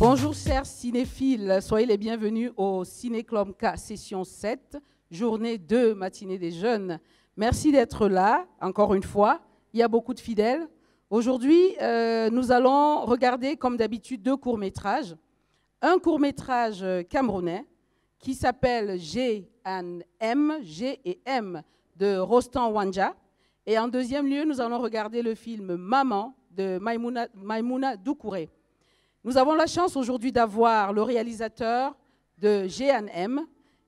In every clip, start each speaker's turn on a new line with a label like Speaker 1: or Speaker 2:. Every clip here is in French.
Speaker 1: Bonjour chers cinéphiles, soyez les bienvenus au Ciné Club K session 7, journée 2, matinée des jeunes. Merci d'être là, encore une fois. Il y a beaucoup de fidèles. Aujourd'hui, nous allons regarder, comme d'habitude, deux courts-métrages. Un court-métrage camerounais qui s'appelle G et M de Rostan Wanja. Et en deuxième lieu, nous allons regarder le film Maman de Maïmouna Doucouré. Nous avons la chance aujourd'hui d'avoir le réalisateur de G&M.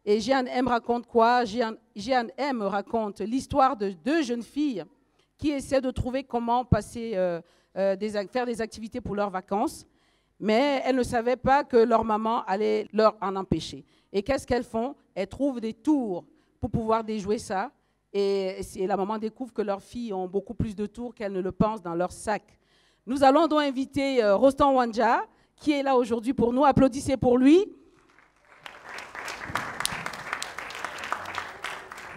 Speaker 1: Et G&M raconte quoi? G&M raconte l'histoire de deux jeunes filles qui essaient de trouver comment faire des activités pour leurs vacances. Mais elles ne savaient pas que leur maman allait leur en empêcher. Et qu'est-ce qu'elles font? Elles trouvent des tours pour pouvoir déjouer ça. Et la maman découvre que leurs filles ont beaucoup plus de tours qu'elles ne le pensent dans leur sac. Nous allons donc inviter Rostan Wanja, qui est là aujourd'hui pour nous. Applaudissez pour lui.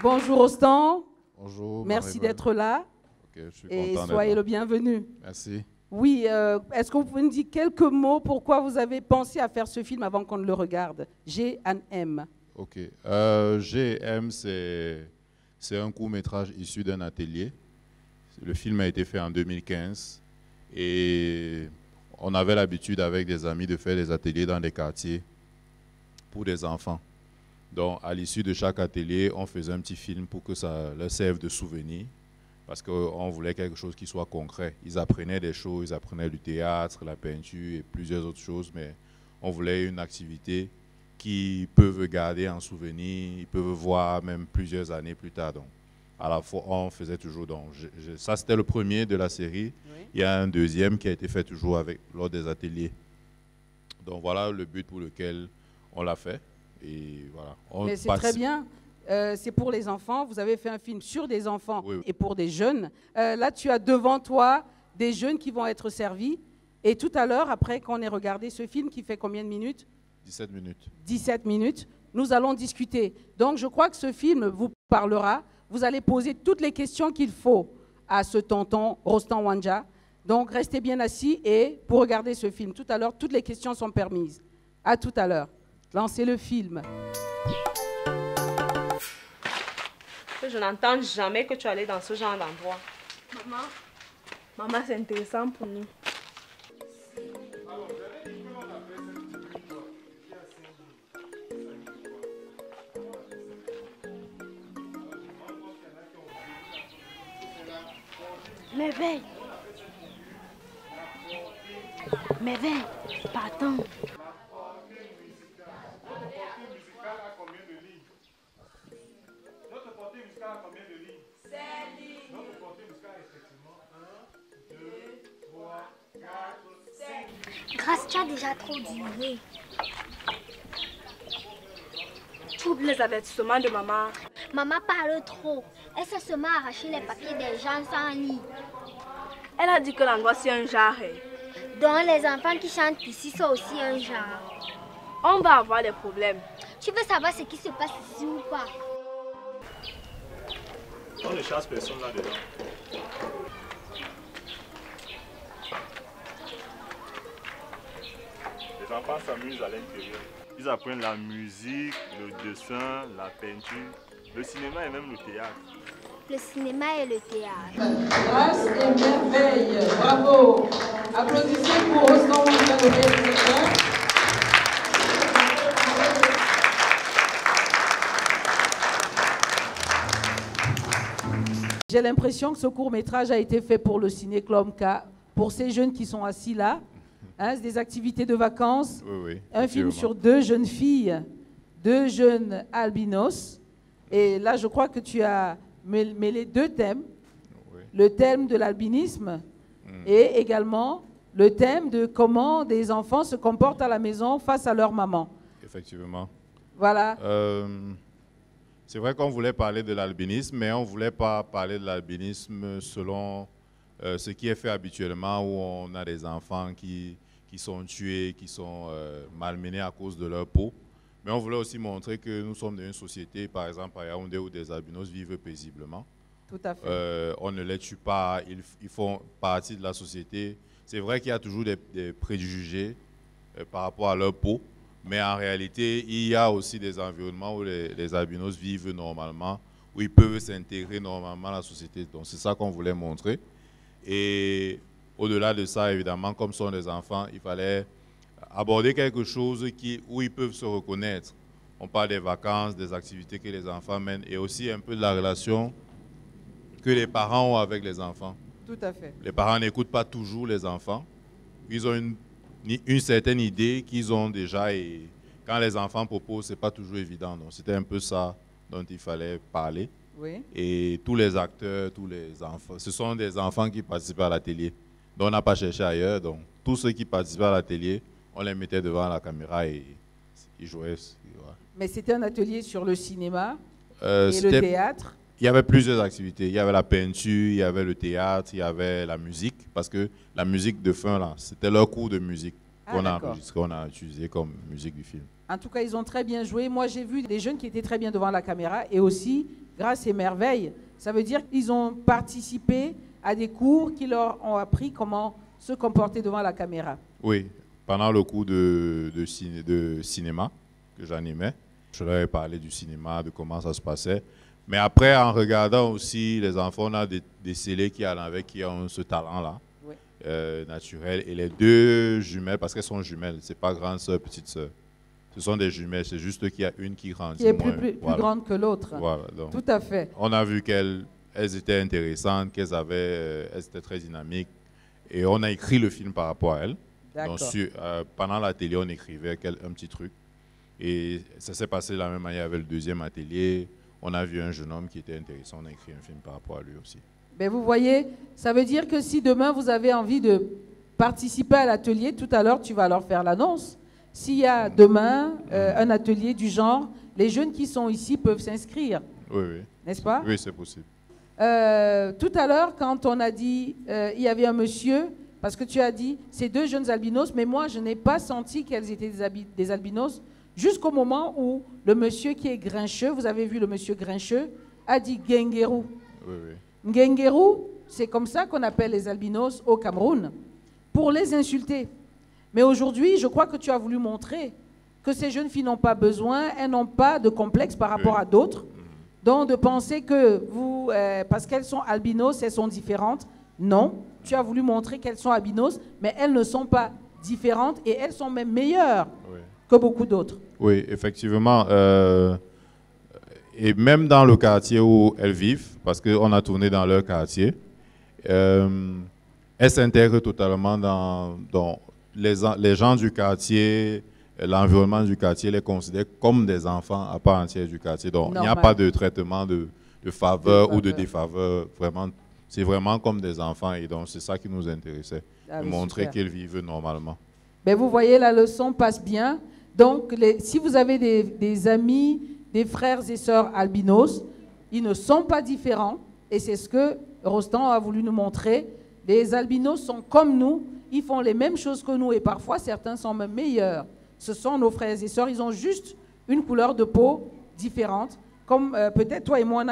Speaker 1: Bonjour Rostan.
Speaker 2: Bonjour.
Speaker 1: Merci d'être là.
Speaker 2: Okay, je suis
Speaker 1: et
Speaker 2: content
Speaker 1: soyez le bienvenu.
Speaker 2: Merci.
Speaker 1: Oui, est-ce que vous pouvez nous dire quelques mots pourquoi vous avez pensé à faire ce film avant qu'on ne le regarde? G&M.
Speaker 2: Ok. G&M, c'est un court-métrage issu d'un atelier. Le film a été fait en 2015 et on avait l'habitude avec des amis de faire des ateliers dans des quartiers pour des enfants. Donc, à l'issue de chaque atelier, on faisait un petit film pour que ça leur serve de souvenir parce qu'on voulait quelque chose qui soit concret. Ils apprenaient des choses, ils apprenaient du théâtre, la peinture et plusieurs autres choses, mais on voulait une activité qu'ils peuvent garder en souvenir, ils peuvent voir même plusieurs années plus tard. Donc, à la fois, on faisait toujours. Donc, ça, c'était le premier de la série. Oui. Il y a un deuxième qui a été fait toujours lors des ateliers. Donc, voilà le but pour lequel on l'a fait. Et voilà.
Speaker 1: Mais c'est très bien. C'est pour les enfants. Vous avez fait un film sur des enfants oui. Et pour des jeunes. Là, tu as devant toi des jeunes qui vont être servis. Et tout à l'heure, après qu'on ait regardé ce film qui fait combien de minutes?
Speaker 2: 17 minutes.
Speaker 1: 17 minutes. Nous allons discuter. Donc, je crois que ce film vous parlera. Vous allez poser toutes les questions qu'il faut à ce tonton Rostan Wanja. Donc, restez bien assis et pour regarder ce film. Tout à l'heure, toutes les questions sont permises. À tout à l'heure. Lancez le film.
Speaker 3: Je n'entends jamais que tu allais dans ce genre d'endroit. Maman, c'est intéressant pour nous.
Speaker 4: Merveille, pardon.
Speaker 5: Notre portée musicale a combien de lignes? 7 lignes. Notre portée musicale est effectivement 1, 2, 3, 4, 5.
Speaker 4: Grâce, tu as déjà trop duré.
Speaker 3: Tu oublies les avertissements de maman.
Speaker 4: Maman parle trop. Elle s'est seulement arraché les papiers des gens sans lit.
Speaker 3: Elle a dit que l'angoisse c'est un genre.
Speaker 4: Donc les enfants qui chantent ici sont aussi un genre.
Speaker 3: On va avoir des problèmes.
Speaker 4: Tu veux savoir ce qui se passe ici ou pas?
Speaker 5: On ne chasse personne là-dedans. Les enfants s'amusent à l'intérieur. Ils apprennent la musique, le dessin, la peinture, le cinéma et même le théâtre.
Speaker 4: Le cinéma et le théâtre.
Speaker 1: Grâce et merveille. Bravo. Applaudissez pour Rostan Wanja, le réalisateur. J'ai l'impression que ce court-métrage a été fait pour le Ciné Club K, pour ces jeunes qui sont assis là. Hein, c'est des activités de vacances.
Speaker 2: Oui,
Speaker 1: un film sur deux jeunes filles, deux jeunes albinos. Et là, je crois que tu as mêlé deux thèmes. Oui. Le thème de l'albinisme et également le thème de comment des enfants se comportent à la maison face à leur maman.
Speaker 2: Effectivement.
Speaker 1: Voilà.
Speaker 2: C'est vrai qu'on voulait parler de l'albinisme, mais on ne voulait pas parler de l'albinisme selon ce qui est fait habituellement, où on a des enfants qui sont tués, qui sont malmenés à cause de leur peau. Mais on voulait aussi montrer que nous sommes dans une société, par exemple à Yaoundé, où des albinos vivent paisiblement.
Speaker 1: Tout à fait.
Speaker 2: On ne les tue pas, ils font partie de la société. C'est vrai qu'il y a toujours des préjugés par rapport à leur peau. Mais en réalité, il y a aussi des environnements où les albinos vivent normalement, où ils peuvent s'intégrer normalement à la société. Donc c'est ça qu'on voulait montrer. Et au-delà de ça, évidemment, comme sont des enfants, il fallait aborder quelque chose où ils peuvent se reconnaître. On parle des vacances, des activités que les enfants mènent et aussi un peu de la relation que les parents ont avec les enfants.
Speaker 1: Tout à fait.
Speaker 2: Les parents n'écoutent pas toujours les enfants. Ils ont une certaine idée qu'ils ont déjà et quand les enfants proposent, ce n'est pas toujours évident. Donc c'était un peu ça dont il fallait parler.
Speaker 1: Oui.
Speaker 2: Et tous les acteurs, tous les enfants, ce sont des enfants qui participent à l'atelier. Donc on n'a pas cherché ailleurs. Donc tous ceux qui participaient à l'atelier, on les mettait devant la caméra et ils jouaient. Voilà.
Speaker 1: Mais c'était un atelier sur le cinéma et le
Speaker 2: C'était-
Speaker 1: théâtre.
Speaker 2: Il y avait plusieurs activités. Il y avait la peinture, il y avait le théâtre, il y avait la musique. Parce que la musique de fin, là, c'était leur cours de musique
Speaker 1: Ah,
Speaker 2: qu'on a
Speaker 1: d'accord.
Speaker 2: enregistré, on a utilisé comme musique du film.
Speaker 1: En tout cas, ils ont très bien joué. Moi, j'ai vu des jeunes qui étaient très bien devant la caméra et aussi, grâce et merveilles, ça veut dire qu'ils ont participé à des cours qui leur ont appris comment se comporter devant la caméra.
Speaker 2: Oui, pendant le cours de cinéma que j'animais, je leur ai parlé du cinéma, de comment ça se passait. Mais après, en regardant aussi, les enfants, on a décelé qui ont ce talent-là,
Speaker 1: Oui.
Speaker 2: naturel. Et les deux jumelles, parce qu'elles sont jumelles, c'est pas grande sœur, petite sœur. Ce sont des jumelles, c'est juste qu'il y a une qui grandit
Speaker 1: Qui est
Speaker 2: moins.
Speaker 1: plus
Speaker 2: Voilà.
Speaker 1: grande que l'autre.
Speaker 2: Voilà, donc,
Speaker 1: Tout à fait.
Speaker 2: on a vu qu'elles étaient intéressantes, elles étaient très dynamiques. Et on a écrit le film par rapport à elles.
Speaker 1: D'accord.
Speaker 2: Donc, pendant l'atelier, on écrivait un petit truc. Et ça s'est passé de la même manière avec le deuxième atelier. On a vu un jeune homme qui était intéressant. On a écrit un film par rapport à lui aussi.
Speaker 1: Mais vous voyez, ça veut dire que si demain vous avez envie de participer à l'atelier, tout à l'heure tu vas leur faire l'annonce. S'il y a demain un atelier du genre, les jeunes qui sont ici peuvent s'inscrire,
Speaker 2: Oui, oui.
Speaker 1: n'est-ce pas?
Speaker 2: Oui, c'est possible.
Speaker 1: Tout à l'heure, quand on a dit, il y avait un monsieur, parce que tu as dit, ces deux jeunes albinos, mais moi je n'ai pas senti qu'elles étaient des albinos, jusqu'au moment où le monsieur qui est grincheux, vous avez vu le monsieur grincheux, a dit Gengeru.
Speaker 2: Oui, oui.
Speaker 1: Ngengeru, c'est comme ça qu'on appelle les albinos au Cameroun, pour les insulter. Mais aujourd'hui, je crois que tu as voulu montrer que ces jeunes filles n'ont pas besoin, elles n'ont pas de complexe par rapport
Speaker 2: Oui.
Speaker 1: à d'autres. Donc de penser que vous, parce qu'elles sont albinos, elles sont différentes. Non, tu as voulu montrer qu'elles sont albinos, mais elles ne sont pas différentes et elles sont même meilleures
Speaker 2: Oui.
Speaker 1: que beaucoup d'autres.
Speaker 2: Oui, effectivement. Et même dans le quartier où elles vivent, parce qu'on a tourné dans leur quartier, elles s'intègrent totalement dans les gens du quartier, l'environnement du quartier les considère comme des enfants à part entière du quartier. Donc, il n'y a
Speaker 1: Normal.
Speaker 2: pas de traitement de faveur ou de
Speaker 1: faveur.
Speaker 2: défaveur. Vraiment, c'est vraiment comme des enfants. Et donc, c'est ça qui nous intéressait,
Speaker 1: Ah
Speaker 2: de
Speaker 1: oui,
Speaker 2: montrer
Speaker 1: super.
Speaker 2: qu'ils vivent normalement.
Speaker 1: Mais vous voyez, la leçon passe bien. Donc, si vous avez des amis, des frères et sœurs albinos, ils ne sont pas différents. Et c'est ce que Rostand a voulu nous montrer. Les albinos sont comme nous, ils font les mêmes choses que nous et parfois certains sont même meilleurs. Ce sont nos frères et sœurs, ils ont juste une couleur de peau différente. Comme peut-être toi et moi,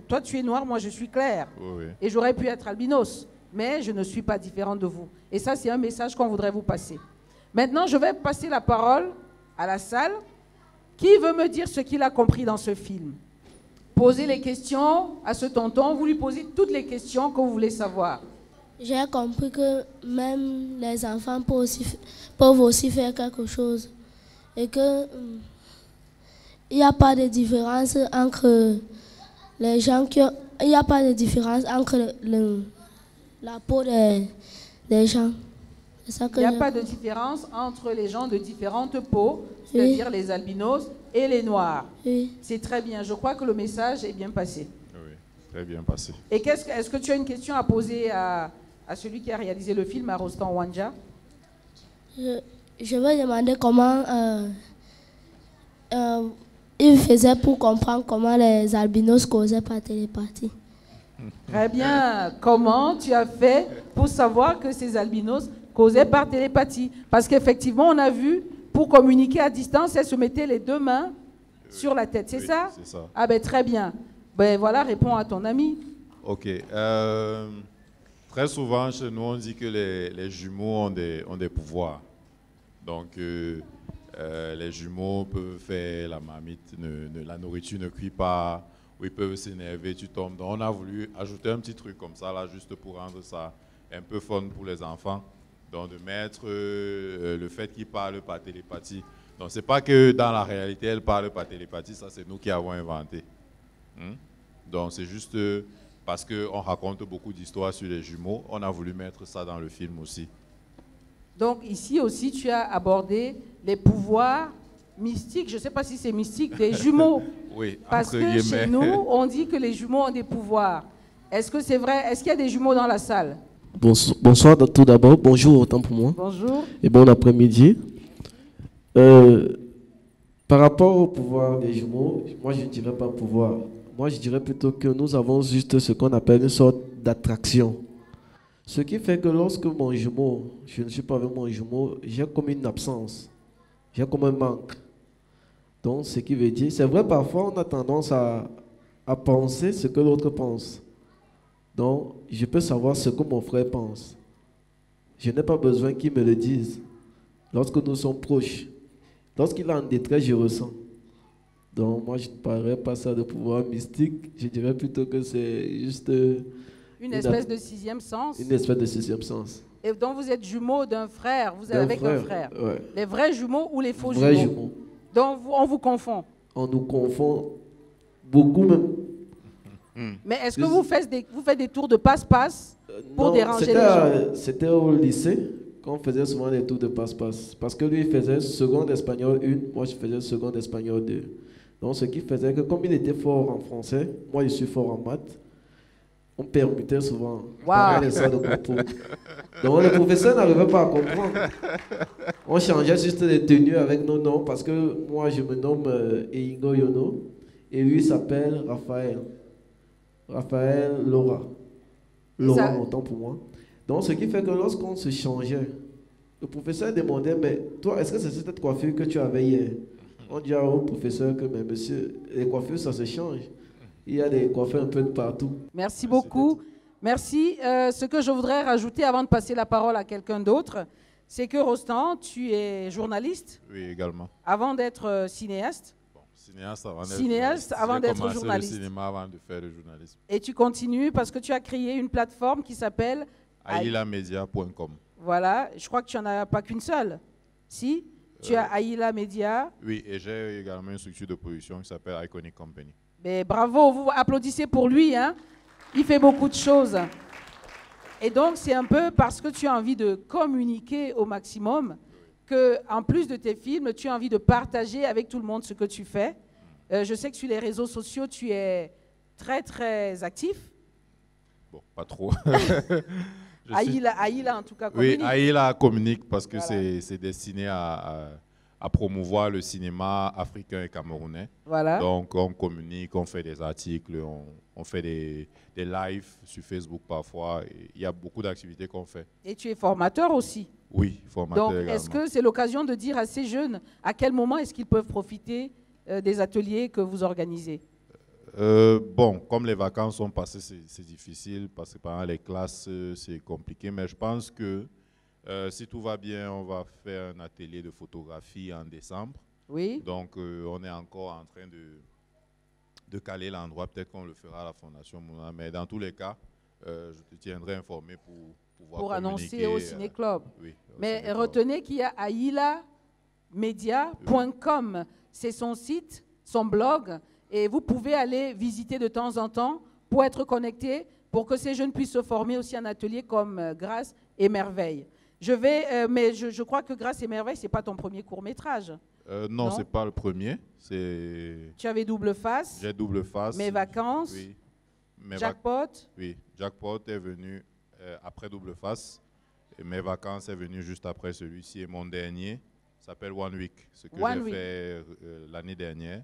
Speaker 1: toi tu es noir, moi je suis clair.
Speaker 2: Oui, oui.
Speaker 1: Et j'aurais pu être albinos, mais je ne suis pas différente de vous. Et ça, c'est un message qu'on voudrait vous passer. Maintenant, je vais passer la parole à la salle. Qui veut me dire ce qu'il a compris dans ce film? Posez les questions à ce tonton. Vous lui posez toutes les questions que vous voulez savoir.
Speaker 6: J'ai compris que même les enfants peuvent aussi faire quelque chose. Et que il n'y a pas de différence entre les gens qui ont... Il n'y a pas de différence entre la peau des gens. C'est ça que
Speaker 1: Il n'y a
Speaker 6: j'ai-
Speaker 1: pas de différence entre les gens de différentes peaux, c'est-à-dire les albinos et les noirs.
Speaker 6: Oui.
Speaker 1: C'est très bien. Je crois que le message est bien passé.
Speaker 2: Oui, très bien passé.
Speaker 1: Et est-ce que tu as une question à poser à celui qui a réalisé le film, à Rostand Wanja?
Speaker 6: Je vais demander comment il faisait pour comprendre comment les albinos causaient par télépathie.
Speaker 1: Très bien. Comment tu as fait pour savoir que ces albinos causaient par télépathie? Parce qu'effectivement, on a vu, pour communiquer à distance, elles se mettaient les deux mains sur la tête. C'est
Speaker 2: Oui,
Speaker 1: ça?
Speaker 2: c'est ça.
Speaker 1: Ah ben très bien. Ben voilà, réponds à ton ami.
Speaker 2: Ok. Très souvent, chez nous, on dit que les jumeaux ont des pouvoirs. Donc, les jumeaux peuvent faire la marmite, la nourriture ne cuit pas, ou ils peuvent s'énerver, tu tombes. Donc, on a voulu ajouter un petit truc comme ça, là, juste pour rendre ça un peu fun pour les enfants. Donc, de mettre le fait qu'ils parlent par télépathie. Donc, ce n'est pas que dans la réalité, elles parlent par télépathie, ça, c'est nous qui avons inventé. Donc, c'est juste parce qu'on raconte beaucoup d'histoires sur les jumeaux, on a voulu mettre ça dans le film aussi. Donc, ici aussi, tu as abordé les pouvoirs mystiques, je ne sais pas si c'est mystique, des jumeaux. Oui, parce que chez nous, on dit que les jumeaux ont des pouvoirs. Est-ce que c'est vrai? Est-ce qu'il y a des jumeaux dans la salle?
Speaker 7: Bonsoir tout d'abord, bonjour autant pour moi.
Speaker 1: Bonjour.
Speaker 7: Et bon après-midi. Par rapport au pouvoir des jumeaux, moi je ne dirais pas pouvoir. Moi je dirais plutôt que nous avons juste ce qu'on appelle une sorte d'attraction. Ce qui fait que lorsque mon jumeau, je ne suis pas avec mon jumeau, j'ai comme une absence, j'ai comme un manque. Donc ce qui veut dire, c'est vrai parfois on a tendance à penser ce que l'autre pense. Donc je peux savoir ce que mon frère pense. Je n'ai pas besoin qu'il me le dise. Lorsque nous sommes proches, lorsqu'il est en détresse, je ressens. Donc moi je ne parlerais pas ça de pouvoir mystique, je dirais plutôt que c'est juste...
Speaker 1: Une espèce de sixième sens.
Speaker 7: Une espèce de sixième sens.
Speaker 1: Et donc vous êtes jumeaux d'un frère, vous êtes avec un frère.
Speaker 7: Ouais.
Speaker 1: Les vrais jumeaux ou les faux
Speaker 7: vrais
Speaker 1: jumeaux?
Speaker 7: Jumeaux.
Speaker 1: Donc on vous confond? On
Speaker 7: nous confond beaucoup même.
Speaker 1: Mais est-ce que vous faites des tours de passe-passe pour déranger les gens?
Speaker 7: C'était au lycée qu'on faisait souvent des tours de passe-passe. Parce que lui il faisait seconde espagnol 1, moi je faisais seconde espagnol 2. Donc ce qui faisait que comme il était fort en français, moi je suis fort en maths, on permutait souvent.
Speaker 1: Wow.
Speaker 7: Les sortes de compos. Donc le professeur n'arrivait pas à comprendre. On changeait juste les tenues avec nos noms parce que moi je me nomme Eingo Yono et lui s'appelle Raphaël. Raphaël Laura. Laura, autant pour moi. Donc ce qui fait que lorsqu'on se changeait, le professeur demandait, mais toi, est-ce que c'est cette coiffure que tu avais hier? On dit au professeur que, mais monsieur, les coiffures, ça se change. Il y a des coiffeurs un peu de partout.
Speaker 1: Merci beaucoup. Merci. Ce que je voudrais rajouter avant de passer la parole à quelqu'un d'autre, c'est que Rostand, tu es journaliste.
Speaker 2: Oui, également.
Speaker 1: Avant d'être cinéaste.
Speaker 2: Bon, cinéaste
Speaker 1: avant d'être journaliste.
Speaker 2: Le cinéma avant de faire le journalisme.
Speaker 1: Et tu continues parce que tu as créé une plateforme qui s'appelle
Speaker 2: ailamedia.com.
Speaker 1: Voilà, je crois que tu n'en as pas qu'une seule. Si? Tu as Aïla Media.
Speaker 2: Oui, et j'ai également une structure de production qui s'appelle Iconic Company.
Speaker 1: Mais bravo, vous applaudissez pour lui, hein? Il fait beaucoup de choses. Et donc, c'est un peu parce que tu as envie de communiquer au maximum que, en plus de tes films, tu as envie de partager avec tout le monde ce que tu fais. Je sais que sur les réseaux sociaux, tu es très, très actif.
Speaker 2: Bon, pas trop.
Speaker 1: Aïla, en tout cas, communique.
Speaker 2: Oui, Aïla communique parce que voilà. C'est destiné à promouvoir le cinéma africain et camerounais. Voilà. Donc, on communique, on fait des articles, on fait des lives sur Facebook parfois. Il y a beaucoup d'activités qu'on fait. Et tu es formateur aussi? Oui, formateur également. Donc, est-ce que c'est l'occasion de dire à ces jeunes à quel moment est-ce qu'ils peuvent profiter des ateliers que vous organisez? Bon, comme les vacances sont passées, c'est difficile parce que pendant les classes, c'est compliqué. Mais je pense que si tout va bien, on va faire un atelier de photographie en décembre. Oui. Donc, on est encore en train de caler l'endroit. Peut-être qu'on le fera à la Fondation Mouna. Mais dans tous les cas, je te tiendrai informé pour pouvoir communiquer. Annoncer au Ciné Club. Oui. Mais retenez qu'il y a ailamedia.com. C'est son site, son blog. Et vous pouvez aller visiter de temps en temps pour être connecté, pour que ces jeunes puissent se former aussi en atelier comme Grâce et Merveille. Mais je crois que Grâce et Merveille, ce n'est pas ton premier court-métrage. Non, ce n'est pas le premier. Tu avais Double Face. J'ai Double Face. Mes Vacances. Oui. Jackpot. Oui, Jackpot est venu après Double Face. Et Mes Vacances est venu juste après celui-ci. Et mon dernier s'appelle One Week, ce que j'ai fait l'année dernière.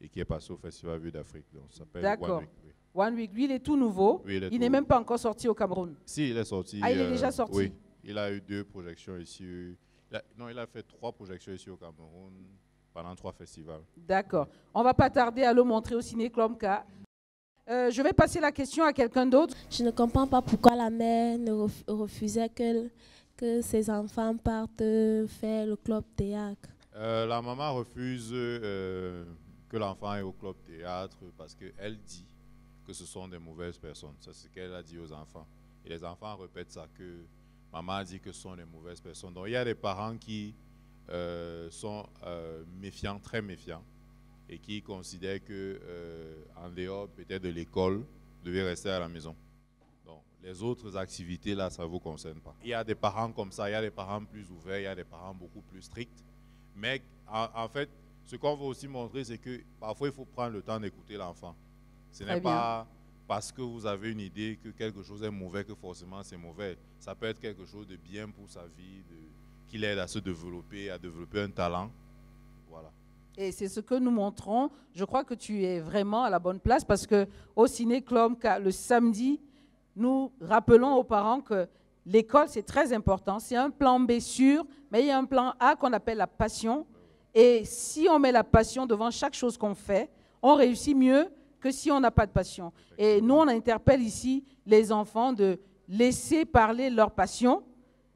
Speaker 2: Et qui est passé au Festival Vue d'Afrique. Donc, ça s'appelle One Week. Oui. One Week, lui, il est tout nouveau. Oui, il n'est même pas encore sorti au Cameroun. Si, il est sorti. Ah, il est déjà sorti? Oui, il a eu 2 projections ici. Il a fait 3 projections ici au Cameroun pendant 3 festivals. D'accord. On ne va pas tarder à le montrer au Ciné Club K. Je vais passer la question à quelqu'un d'autre.
Speaker 6: Je ne comprends pas pourquoi la mère ne refusait que
Speaker 8: que ses enfants partent faire le club théâtre?
Speaker 2: La maman refuse que l'enfant aille au club théâtre parce qu'elle dit que ce sont des mauvaises personnes. C'est ce qu'elle a dit aux enfants. Et les enfants répètent ça, que maman a dit que ce sont des mauvaises personnes. Donc il y a des parents qui sont méfiants, très méfiants, et qui considèrent que en dehors peut-être de l'école, vous devez rester à la maison. Donc les autres activités là, ça ne vous concerne pas. Il y a des parents comme ça, il y a des parents plus ouverts, il y a des parents beaucoup plus stricts. Mais en fait, ce qu'on veut aussi montrer, c'est que parfois il faut prendre le temps d'écouter l'enfant. Ce n'est pas parce que vous avez une idée que quelque chose est mauvais que forcément c'est mauvais. Ça peut être quelque chose de bien pour sa vie, qui l'aide à se développer, à développer un talent. Voilà.
Speaker 1: Et c'est ce que nous montrons. Je crois que tu es vraiment à la bonne place parce qu'au Ciné Club, le samedi, nous rappelons aux parents que l'école, c'est très important. C'est un plan B sûr, mais il y a un plan A qu'on appelle la passion. Et si on met la passion devant chaque chose qu'on fait, on réussit mieux que si on n'a pas de passion. Et nous, on interpelle ici les enfants de laisser parler leur passion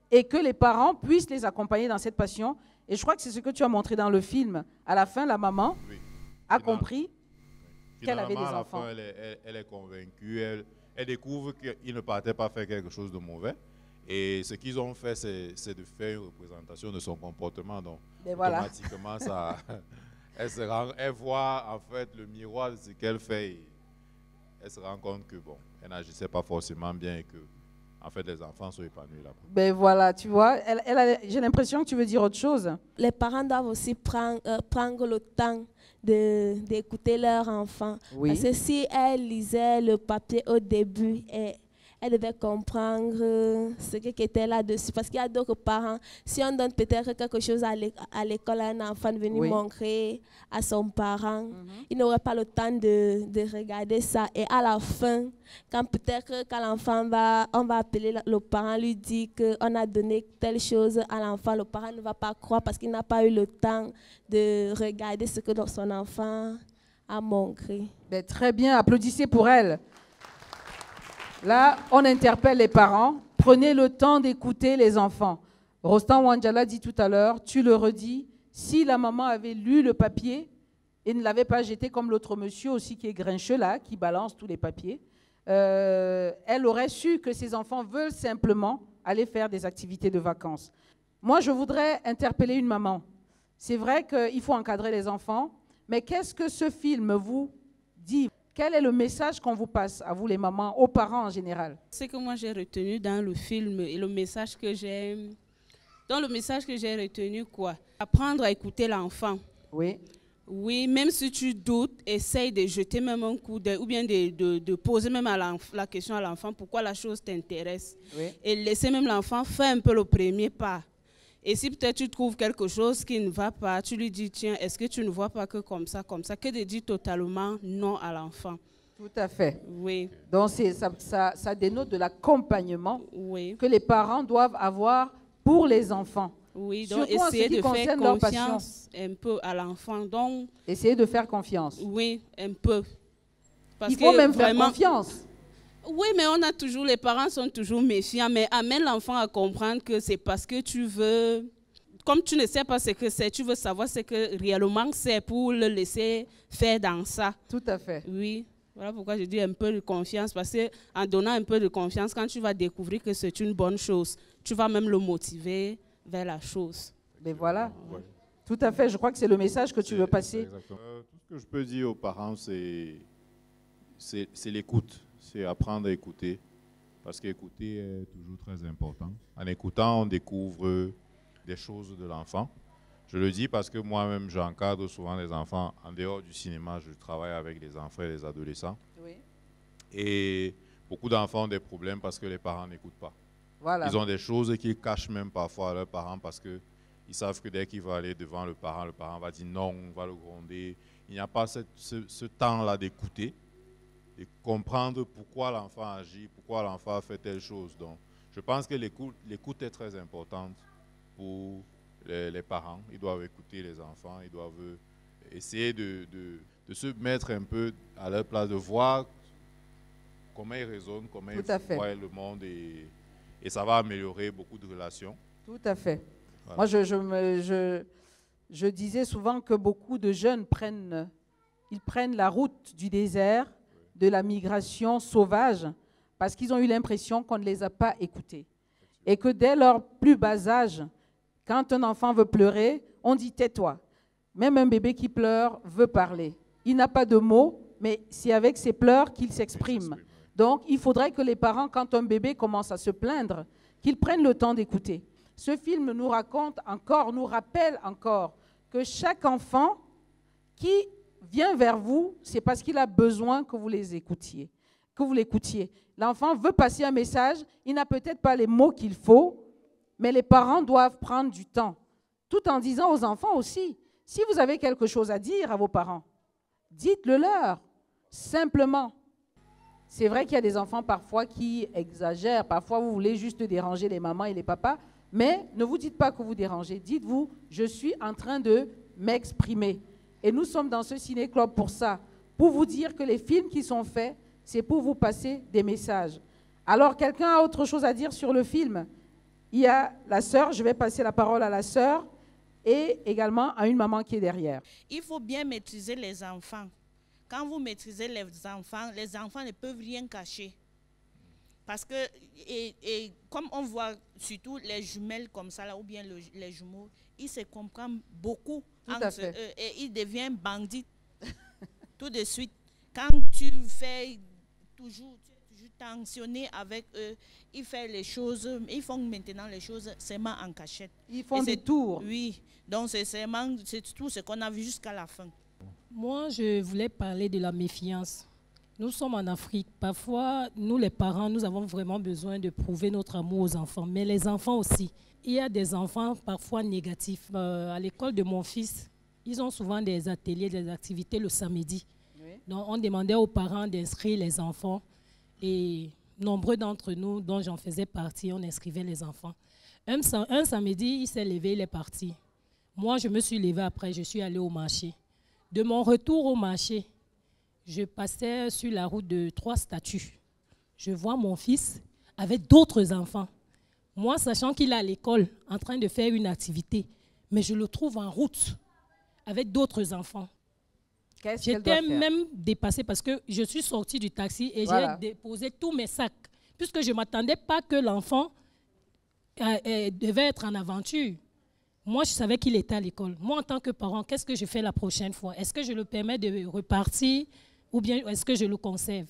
Speaker 1: et que les parents puissent les accompagner dans cette passion. Et je crois que c'est ce que tu as montré dans le film. À la fin, la maman a compris qu'elle avait des enfants.
Speaker 2: À la fin, elle est convaincue. Elle découvre qu'ils ne partaient pas faire quelque chose de mauvais. Et ce qu'ils ont fait, c'est de faire une représentation de son comportement. Donc, automatiquement, ça, elle voit en fait le miroir de ce qu'elle fait. Et elle se rend compte que bon, elle n'agissait pas forcément bien et que en fait, les enfants sont épanouis là-bas.
Speaker 1: Ben voilà, tu vois, j'ai l'impression que tu veux dire autre chose.
Speaker 8: Les parents doivent aussi prendre le temps d'écouter leur enfant.
Speaker 1: Oui.
Speaker 8: Parce que si elle lisait le papier au début, elle devait comprendre ce qui était là-dessus. Parce qu'il y a d'autres parents, si on donne peut-être quelque chose à l'école à un enfant de venir montrer à son parent, il n'aurait pas le temps de regarder ça. Et à la fin, quand peut-être quand l'enfant on va appeler le parent, lui dit qu'on a donné telle chose à l'enfant, le parent ne va pas croire parce qu'il n'a pas eu le temps de regarder ce que son enfant a montré.
Speaker 1: Ben, très bien, applaudissez pour elle. Là, on interpelle les parents. Prenez le temps d'écouter les enfants. Rostan Wanjala dit tout à l'heure, tu le redis, si la maman avait lu le papier et ne l'avait pas jeté comme l'autre monsieur aussi qui est grincheux là, qui balance tous les papiers, elle aurait su que ses enfants veulent simplement aller faire des activités de vacances. Moi, je voudrais interpeller une maman. C'est vrai qu'il faut encadrer les enfants, mais qu'est-ce que ce film vous dit ? Quel est le message qu'on vous passe, à vous les mamans, aux parents en général?
Speaker 9: Ce que moi j'ai retenu dans le film et le message que j'ai... Dans le message que j'ai retenu, quoi? Apprendre à écouter l'enfant.
Speaker 1: Oui.
Speaker 9: Oui, même si tu doutes, essaye de jeter même un coup d'œil ou bien de poser même la question à l'enfant pourquoi la chose t'intéresse.
Speaker 1: Oui.
Speaker 9: Et laisser même l'enfant faire un peu le premier pas. Et si peut-être tu trouves quelque chose qui ne va pas, tu lui dis, tiens, est-ce que tu ne vois pas que comme ça, que de dire totalement non à l'enfant.
Speaker 1: Tout à fait.
Speaker 9: Oui.
Speaker 1: Donc ça dénote de l'accompagnement que les parents doivent avoir pour les enfants.
Speaker 9: Oui, donc
Speaker 1: surtout
Speaker 9: essayer de faire confiance un peu à l'enfant. Donc,
Speaker 1: essayer de faire confiance.
Speaker 9: Oui, un peu. Parce
Speaker 1: il faut même
Speaker 9: vraiment,
Speaker 1: faire confiance.
Speaker 9: Oui, mais les parents sont toujours méfiants, mais amène l'enfant à comprendre que c'est parce que tu veux, comme tu ne sais pas ce que c'est, tu veux savoir ce que réellement c'est pour le laisser faire dans ça.
Speaker 1: Tout à fait.
Speaker 9: Oui, voilà pourquoi je dis un peu de confiance, parce qu'en donnant un peu de confiance, quand tu vas découvrir que c'est une bonne chose, tu vas même le motiver vers la chose.
Speaker 1: Mais voilà, tout à fait, je crois que c'est le message que tu veux passer.
Speaker 2: Tout ce que je peux dire aux parents, c'est l'écoute. C'est apprendre à écouter, parce qu'écouter est toujours très important. En écoutant, on découvre des choses de l'enfant. Je le dis parce que moi-même, j'encadre souvent les enfants. En dehors du cinéma, je travaille avec les enfants et les adolescents.
Speaker 1: Oui.
Speaker 2: Et beaucoup d'enfants ont des problèmes parce que les parents n'écoutent pas.
Speaker 1: Voilà.
Speaker 2: Ils ont des choses qu'ils cachent même parfois à leurs parents parce qu'ils savent que dès qu'il va aller devant le parent va dire non, va le gronder. Il n'y a pas ce temps-là d'écouter, de comprendre pourquoi l'enfant agit, pourquoi l'enfant fait telle chose. Donc, je pense que l'écoute est très importante pour les parents. Ils doivent écouter les enfants, ils doivent essayer de se mettre un peu à leur place, de voir comment ils raisonnent, comment ils voient le monde. et ça va améliorer beaucoup de relations.
Speaker 1: Tout à fait.
Speaker 2: Voilà.
Speaker 1: Moi, je disais souvent que beaucoup de jeunes prennent la route du désert, de la migration sauvage, parce qu'ils ont eu l'impression qu'on ne les a pas écoutés. Et que dès leur plus bas âge, quand un enfant veut pleurer, on dit « tais-toi ». Même un bébé qui pleure veut parler. Il n'a pas de mots, mais c'est avec ses pleurs qu'il s'exprime. Donc, il faudrait que les parents, quand un bébé commence à se plaindre, qu'ils prennent le temps d'écouter. Ce film nous rappelle encore que chaque enfant qui vient vers vous, c'est parce qu'il a besoin que vous l'écoutiez. L'enfant veut passer un message, il n'a peut-être pas les mots qu'il faut, mais les parents doivent prendre du temps, tout en disant aux enfants aussi, si vous avez quelque chose à dire à vos parents, dites-le leur, simplement. C'est vrai qu'il y a des enfants parfois qui exagèrent, parfois vous voulez juste déranger les mamans et les papas, mais ne vous dites pas que vous dérangez, dites-vous, je suis en train de m'exprimer. Et nous sommes dans ce ciné-club pour ça, pour vous dire que les films qui sont faits, c'est pour vous passer des messages. Alors, quelqu'un a autre chose à dire sur le film? Il y a la sœur, je vais passer la parole à la sœur, et également à une maman qui est derrière.
Speaker 10: Il faut bien maîtriser les enfants. Quand vous maîtrisez les enfants ne peuvent rien cacher. Parce que, et comme on voit surtout les jumelles comme ça, là, ou bien les jumeaux, ils se comprennent beaucoup entre eux et ils deviennent bandits tout de suite. Quand tu fais toujours tensionné avec eux, ils font les choses, ils font maintenant les choses seulement en cachette.
Speaker 1: Ils font des tours.
Speaker 10: Oui, donc c'est tout ce qu'on a vu jusqu'à la fin.
Speaker 11: Moi, je voulais parler de la méfiance. Nous sommes en Afrique. Parfois, nous les parents, nous avons vraiment besoin de prouver notre amour aux enfants, mais les enfants aussi. Il y a des enfants parfois négatifs. À l'école de mon fils, ils ont souvent des ateliers, des activités le samedi. Oui. Donc, on demandait aux parents d'inscrire les enfants. Et nombreux d'entre nous, dont j'en faisais partie, on inscrivait les enfants. Un samedi, il s'est levé, il est parti. Moi, je me suis levée après, je suis allée au marché. De mon retour au marché, je passais sur la route de 3 statues. Je vois mon fils avec d'autres enfants. Moi, sachant qu'il est à l'école, en train de faire une activité, mais je le trouve en route avec d'autres enfants. J'étais même dépassée parce que je suis sortie du taxi et j'ai déposé tous mes sacs, puisque je ne m'attendais pas que l'enfant devait être en aventure. Moi, je savais qu'il était à l'école. Moi, en tant que parent, qu'est-ce que je fais la prochaine fois? Est-ce que je le permets de repartir ou bien est-ce que je le conserve?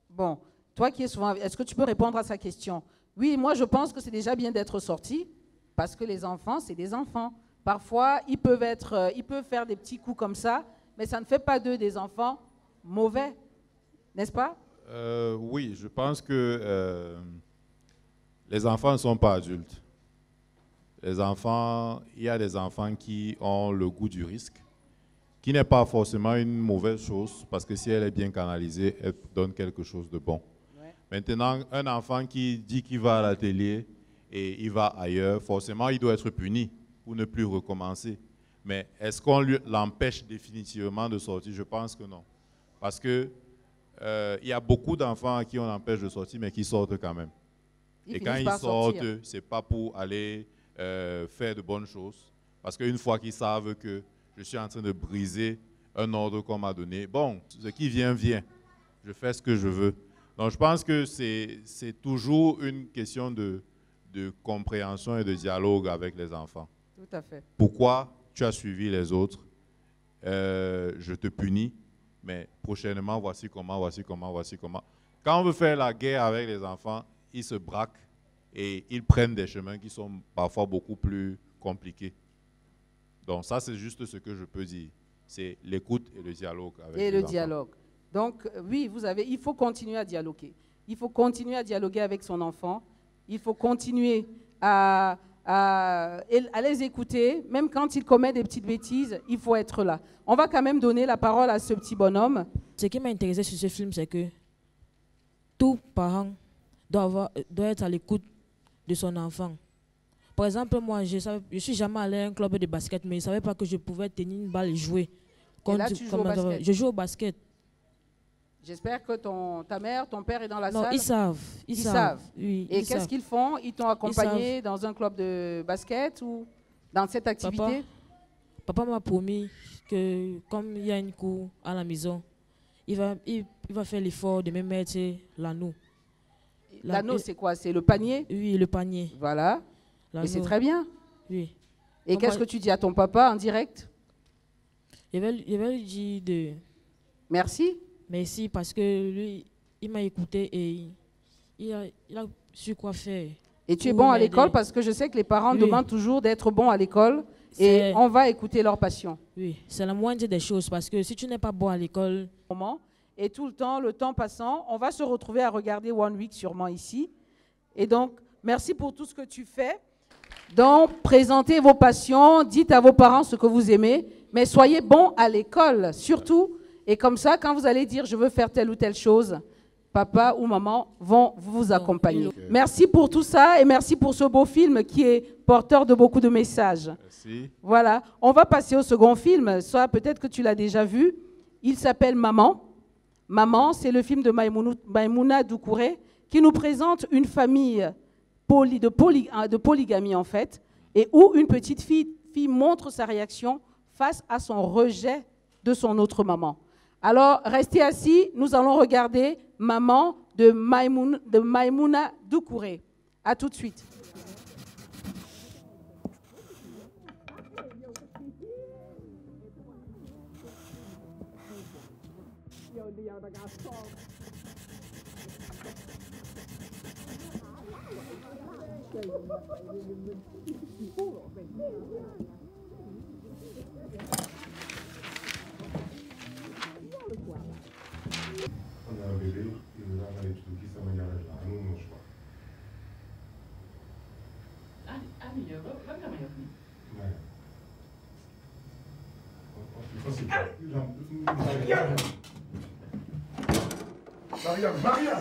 Speaker 1: Bon, toi qui es souvent... Est-ce que tu peux répondre à sa question? Oui, moi, je pense que c'est déjà bien d'être sorti parce que les enfants, c'est des enfants. Parfois, ils peuvent faire des petits coups comme ça, mais ça ne fait pas d'eux des enfants mauvais, n'est-ce pas?
Speaker 2: Oui, je pense que les enfants ne sont pas adultes. Les enfants, il y a des enfants qui ont le goût du risque, qui n'est pas forcément une mauvaise chose, parce que si elle est bien canalisée, elle donne quelque chose de bon. Ouais. Maintenant, un enfant qui dit qu'il va à l'atelier et il va ailleurs, forcément, il doit être puni pour ne plus recommencer. Mais est-ce qu'on l'empêche définitivement de sortir? Je pense que non. Parce qu'il y a beaucoup d'enfants à qui on empêche de sortir, mais qui sortent quand même. Et quand ils sortent, ce n'est pas pour aller faire de bonnes choses. Parce qu'une fois qu'ils savent que je suis en train de briser un ordre qu'on m'a donné, bon, ce qui vient, vient. Je fais ce que je veux. Donc je pense que c'est toujours une question de compréhension et de dialogue avec les enfants.
Speaker 1: Tout à fait.
Speaker 2: Pourquoi tu as suivi les autres, je te punis, mais prochainement, voici comment, voici comment, voici comment. Quand on veut faire la guerre avec les enfants, ils se braquent et ils prennent des chemins qui sont parfois beaucoup plus compliqués. Donc ça, c'est juste ce que je peux dire. C'est l'écoute et le dialogue avec les enfants.
Speaker 1: Dialogue. Donc oui, il faut continuer à dialoguer. Il faut continuer à dialoguer avec son enfant. Il faut continuer à les écouter, même quand ils commettent des petites bêtises, il faut être là. On va quand même donner la parole à ce petit bonhomme.
Speaker 12: Ce qui m'a intéressé sur ce film, c'est que tout parent doit être à l'écoute de son enfant. Par exemple, moi, je ne suis jamais allé à un club de basket, mais je ne savais pas que je pouvais tenir une balle et jouer.
Speaker 1: Et là, tu joues au basket?
Speaker 12: Je joue au basket.
Speaker 1: J'espère que ta mère, ton père est dans la salle.
Speaker 12: Non, ils savent. Ils savent. Oui,
Speaker 1: Et qu'est-ce qu'ils font? Ils t'ont accompagné dans un club de basket ou dans cette activité?
Speaker 12: Papa m'a promis que comme il y a une cour à la maison, il va faire l'effort de me mettre l'anneau.
Speaker 1: L'anneau, c'est quoi? C'est le panier?
Speaker 12: Oui, le panier.
Speaker 1: Voilà. Et c'est très bien.
Speaker 12: Oui.
Speaker 1: Et qu'est-ce que tu dis à ton papa en direct?
Speaker 12: Je vais lui dire de...
Speaker 1: Merci.
Speaker 12: Merci parce que lui, il m'a écouté et il a su quoi faire.
Speaker 1: Et tu es bon à l'école parce que je sais que les parents demandent toujours d'être bons à l'école et on va écouter leur passion.
Speaker 12: Oui, c'est la moindre des choses parce que si tu n'es pas bon à l'école...
Speaker 1: Et tout le temps passant, on va se retrouver à regarder One Week sûrement ici. Et donc, merci pour tout ce que tu fais. Donc, présentez vos passions, dites à vos parents ce que vous aimez, mais soyez bons à l'école, surtout. Et comme ça, quand vous allez dire « je veux faire telle ou telle chose », papa ou maman vont vous accompagner. Okay. Merci pour tout ça et merci pour ce beau film qui est porteur de beaucoup de messages.
Speaker 2: Merci.
Speaker 1: Voilà, on va passer au second film. Soit peut-être que tu l'as déjà vu. Il s'appelle Maman. Maman, c'est le film de Maïmouna Doucouré qui nous présente une famille de polygamie en fait, et où une petite fille montre sa réaction face à son rejet de son autre maman. Alors, restez assis, nous allons regarder Maman de Maïmouna Doucouré. À tout de suite.
Speaker 5: On a un bébé, il nous a fait des trucs qui sont manière là, nous, non, je crois. Maria!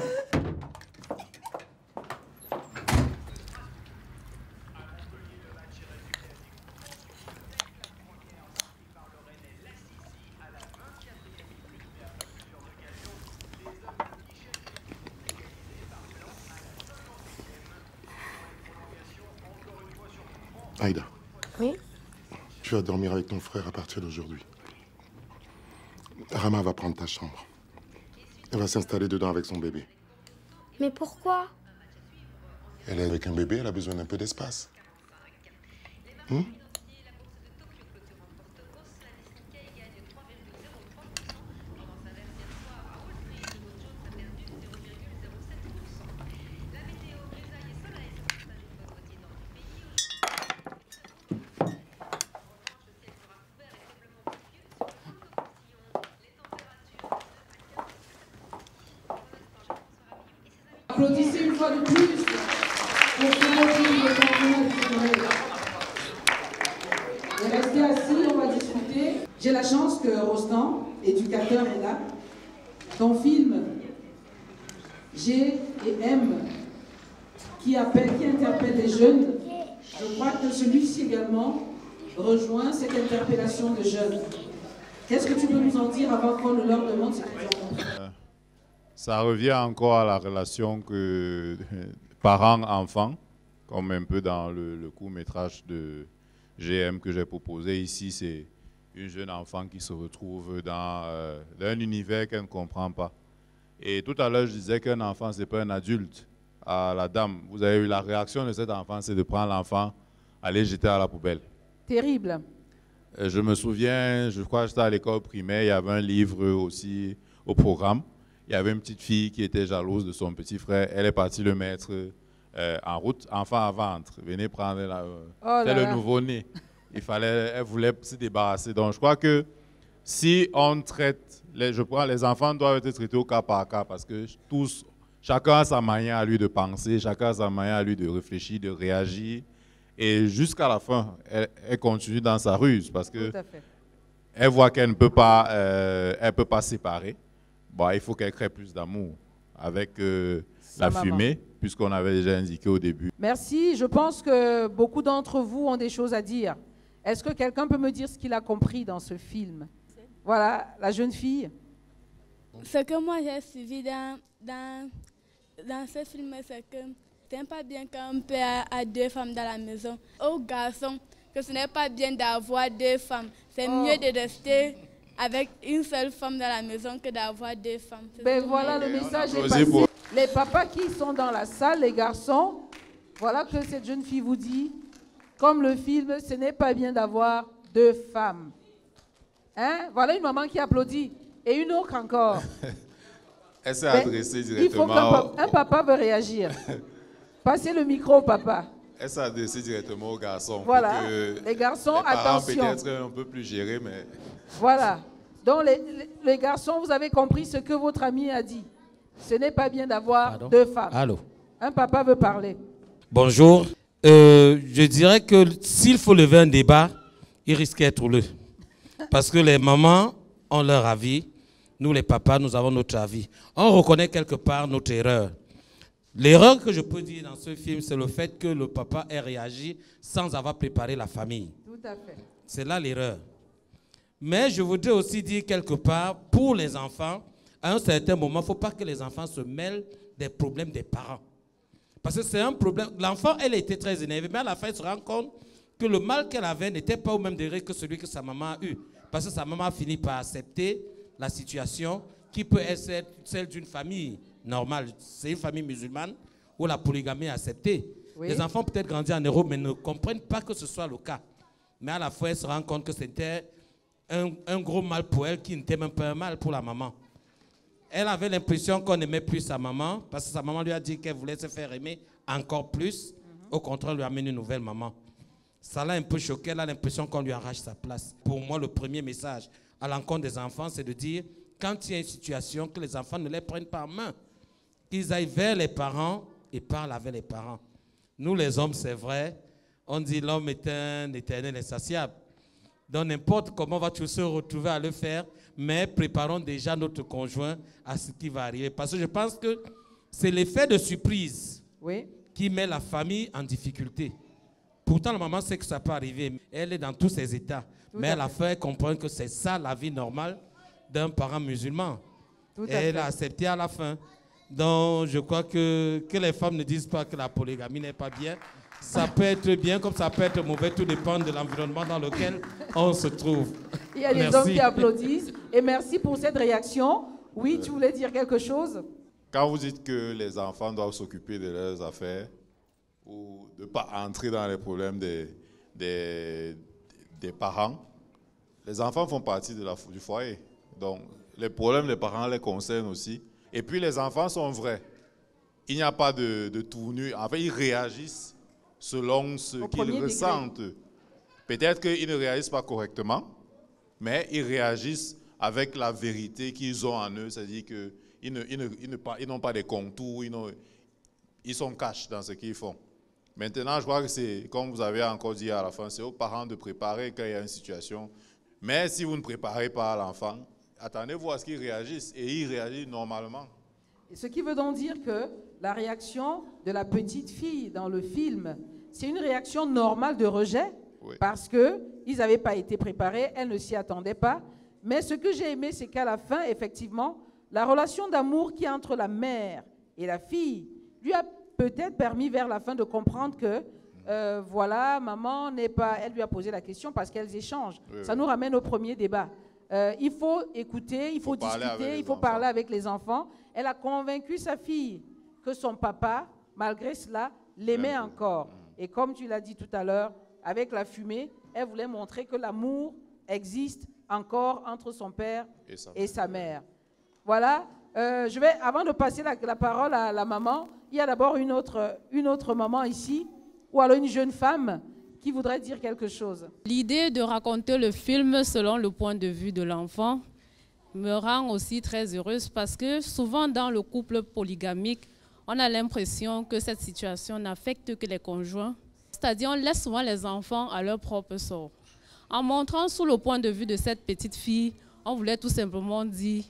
Speaker 13: Aïda.
Speaker 4: Oui?
Speaker 13: Tu vas dormir avec ton frère à partir d'aujourd'hui. Rama va prendre ta chambre. Elle va s'installer dedans avec son bébé.
Speaker 4: Mais pourquoi?
Speaker 13: Elle est avec un bébé, elle a besoin d'un peu d'espace.
Speaker 1: Applaudissez une fois de plus pour ce film de Maïmouna Doucouré. Et restez assis, on va discuter. J'ai la chance que Rostand, éducateur, est là. Ton film G et M, qui interpelle les jeunes, je crois que celui-ci également rejoint cette interpellation de jeunes. Qu'est-ce que tu peux nous en dire avant qu'on ne leur demande ce qu'ils ont compris?
Speaker 2: Ça revient encore à la relation que parents-enfants, comme un peu dans le court-métrage de GM que j'ai proposé. Ici, c'est une jeune enfant qui se retrouve dans un univers qu'elle ne comprend pas. Et tout à l'heure, je disais qu'un enfant, ce n'est pas un adulte. À la dame, vous avez eu la réaction de cet enfant, c'est de prendre l'enfant, aller jeter à la poubelle.
Speaker 1: Terrible.
Speaker 2: Je me souviens, je crois que j'étais à l'école primaire, il y avait un livre aussi au programme. Il y avait une petite fille qui était jalouse de son petit frère. Elle est partie le mettre en route, enfant à ventre. Venez prendre le nouveau-né. Elle voulait se débarrasser. Donc je crois que si on traite, les enfants doivent être traités au cas par cas parce que chacun a sa manière à lui de penser, chacun a sa manière à lui de réfléchir, de réagir. Et jusqu'à la fin, elle continue dans sa ruse parce que elle voit qu'elle ne peut pas, peut pas séparer. Bon, il faut qu'elle crée plus d'amour avec la fumée, puisqu'on avait déjà indiqué au début.
Speaker 1: Merci. Je pense que beaucoup d'entre vous ont des choses à dire. Est-ce que quelqu'un peut me dire ce qu'il a compris dans ce film? Voilà, la jeune fille.
Speaker 14: Ce que moi j'ai suivi dans ce film, c'est que ce n'est pas bien qu'un père a deux femmes dans la maison. Aux garçons, que ce n'est pas bien d'avoir deux femmes. C'est mieux de rester avec une seule femme dans la maison que d'avoir deux femmes.
Speaker 1: Ben voilà, le message est passé. Les papas qui sont dans la salle, les garçons, voilà que cette jeune fille vous dit, comme le film, ce n'est pas bien d'avoir deux femmes. Hein? Voilà une maman qui applaudit. Et une autre encore.
Speaker 2: Elle s'est adressée directement.
Speaker 1: Il faut qu'un papa veut réagir. Passez le micro au papa.
Speaker 2: Elle s'est adressée directement aux garçons.
Speaker 1: Voilà.
Speaker 2: Pour que
Speaker 1: les garçons,
Speaker 2: les parents
Speaker 1: attention.
Speaker 2: peut-être un peu plus gérés, mais...
Speaker 1: Voilà. Donc les garçons, vous avez compris ce que votre ami a dit. Ce n'est pas bien d'avoir deux femmes.
Speaker 15: Allô.
Speaker 1: Un papa veut parler.
Speaker 15: Bonjour. Je dirais que s'il faut lever un débat, il risque d'être houleux. Parce que les mamans ont leur avis. Nous, les papas, nous avons notre avis. On reconnaît quelque part notre erreur. L'erreur que je peux dire dans ce film, c'est le fait que le papa ait réagi sans avoir préparé la famille.
Speaker 1: Tout à fait.
Speaker 15: C'est là l'erreur. Mais je voudrais aussi dire quelque part, pour les enfants, à un certain moment, il ne faut pas que les enfants se mêlent des problèmes des parents. Parce que c'est un problème. L'enfant, elle était très énervée, mais à la fin, elle se rend compte que le mal qu'elle avait n'était pas au même degré que celui que sa maman a eu. Parce que sa maman a fini par accepter la situation qui peut être celle d'une famille normale. C'est une famille musulmane où la polygamie est acceptée. Oui. Les enfants peut-être grandis en Europe, mais ne comprennent pas que ce soit le cas. Mais à la fois, elle se rend compte que c'était un gros mal pour elle qui n'était même pas un mal pour la maman. Elle avait l'impression qu'on n'aimait plus sa maman parce que sa maman lui a dit qu'elle voulait se faire aimer encore plus. Au contraire, elle lui a amené une nouvelle maman. Ça l'a un peu choqué, elle a l'impression qu'on lui arrache sa place. Pour moi, le premier message à l'encontre des enfants, c'est de dire, quand il y a une situation, que les enfants ne les prennent pas en main, qu'ils aillent vers les parents et parlent avec les parents. Nous, les hommes, c'est vrai, on dit l'homme est un éternel insatiable. Donc, n'importe comment vas-tu se retrouver à le faire, mais préparons déjà notre conjoint à ce qui va arriver. Parce que je pense que c'est l'effet de surprise qui met la famille en difficulté. Pourtant, la maman sait que ça peut arriver. Elle est dans tous ses états. Mais elle a fait comprendre que c'est ça la vie normale d'un parent musulman. Et elle a accepté à la fin. Donc, je crois que les femmes ne disent pas que la polygamie n'est pas bien. Ça peut être bien comme ça peut être mauvais. Tout dépend de l'environnement dans lequel on se trouve.
Speaker 1: Il y a des hommes qui applaudissent. Et merci pour cette réaction. Oui, tu voulais dire quelque chose?
Speaker 2: Quand vous dites que les enfants doivent s'occuper de leurs affaires, ou de ne pas entrer dans les problèmes des parents, les enfants font partie du foyer. Donc, les problèmes des parents les concernent aussi. Et puis, les enfants sont vrais. Il n'y a pas de tournure. En fait, ils réagissent selon ce qu'ils ressentent. Peut-être qu'ils ne réagissent pas correctement, mais ils réagissent avec la vérité qu'ils ont en eux. C'est-à-dire qu'ils n'ont pas des contours, ils sont cash dans ce qu'ils font. Maintenant, je crois que c'est, comme vous avez encore dit à la fin, c'est aux parents de préparer quand il y a une situation. Mais si vous ne préparez pas l'enfant, attendez-vous à ce qu'il réagisse. Et il réagit normalement.
Speaker 1: Et ce qui veut donc dire que la réaction de la petite fille dans le film, c'est une réaction normale de rejet, parce qu'ils n'avaient pas été préparés, elle ne s'y attendait pas. Mais ce que j'ai aimé, c'est qu'à la fin, effectivement, la relation d'amour qui est entre la mère et la fille lui a peut-être permis vers la fin de comprendre que, voilà, maman n'est pas... Elle lui a posé la question parce qu'elles échangent. Ça nous ramène au premier débat. Il faut écouter, il faut discuter, il faut parler avec les enfants. Elle a convaincu sa fille que son papa, malgré cela, l'aimait encore. Et comme tu l'as dit tout à l'heure, avec la fumée, elle voulait montrer que l'amour existe encore entre son père et sa mère. Voilà. Je vais, avant de passer la parole à la maman, il y a d'abord une autre maman ici, ou alors une jeune femme qui voudrait dire quelque chose.
Speaker 16: L'idée de raconter le film selon le point de vue de l'enfant me rend aussi très heureuse parce que souvent dans le couple polygamique, on a l'impression que cette situation n'affecte que les conjoints. C'est-à-dire on laisse souvent les enfants à leur propre sort. En montrant sous le point de vue de cette petite fille, on voulait tout simplement dire: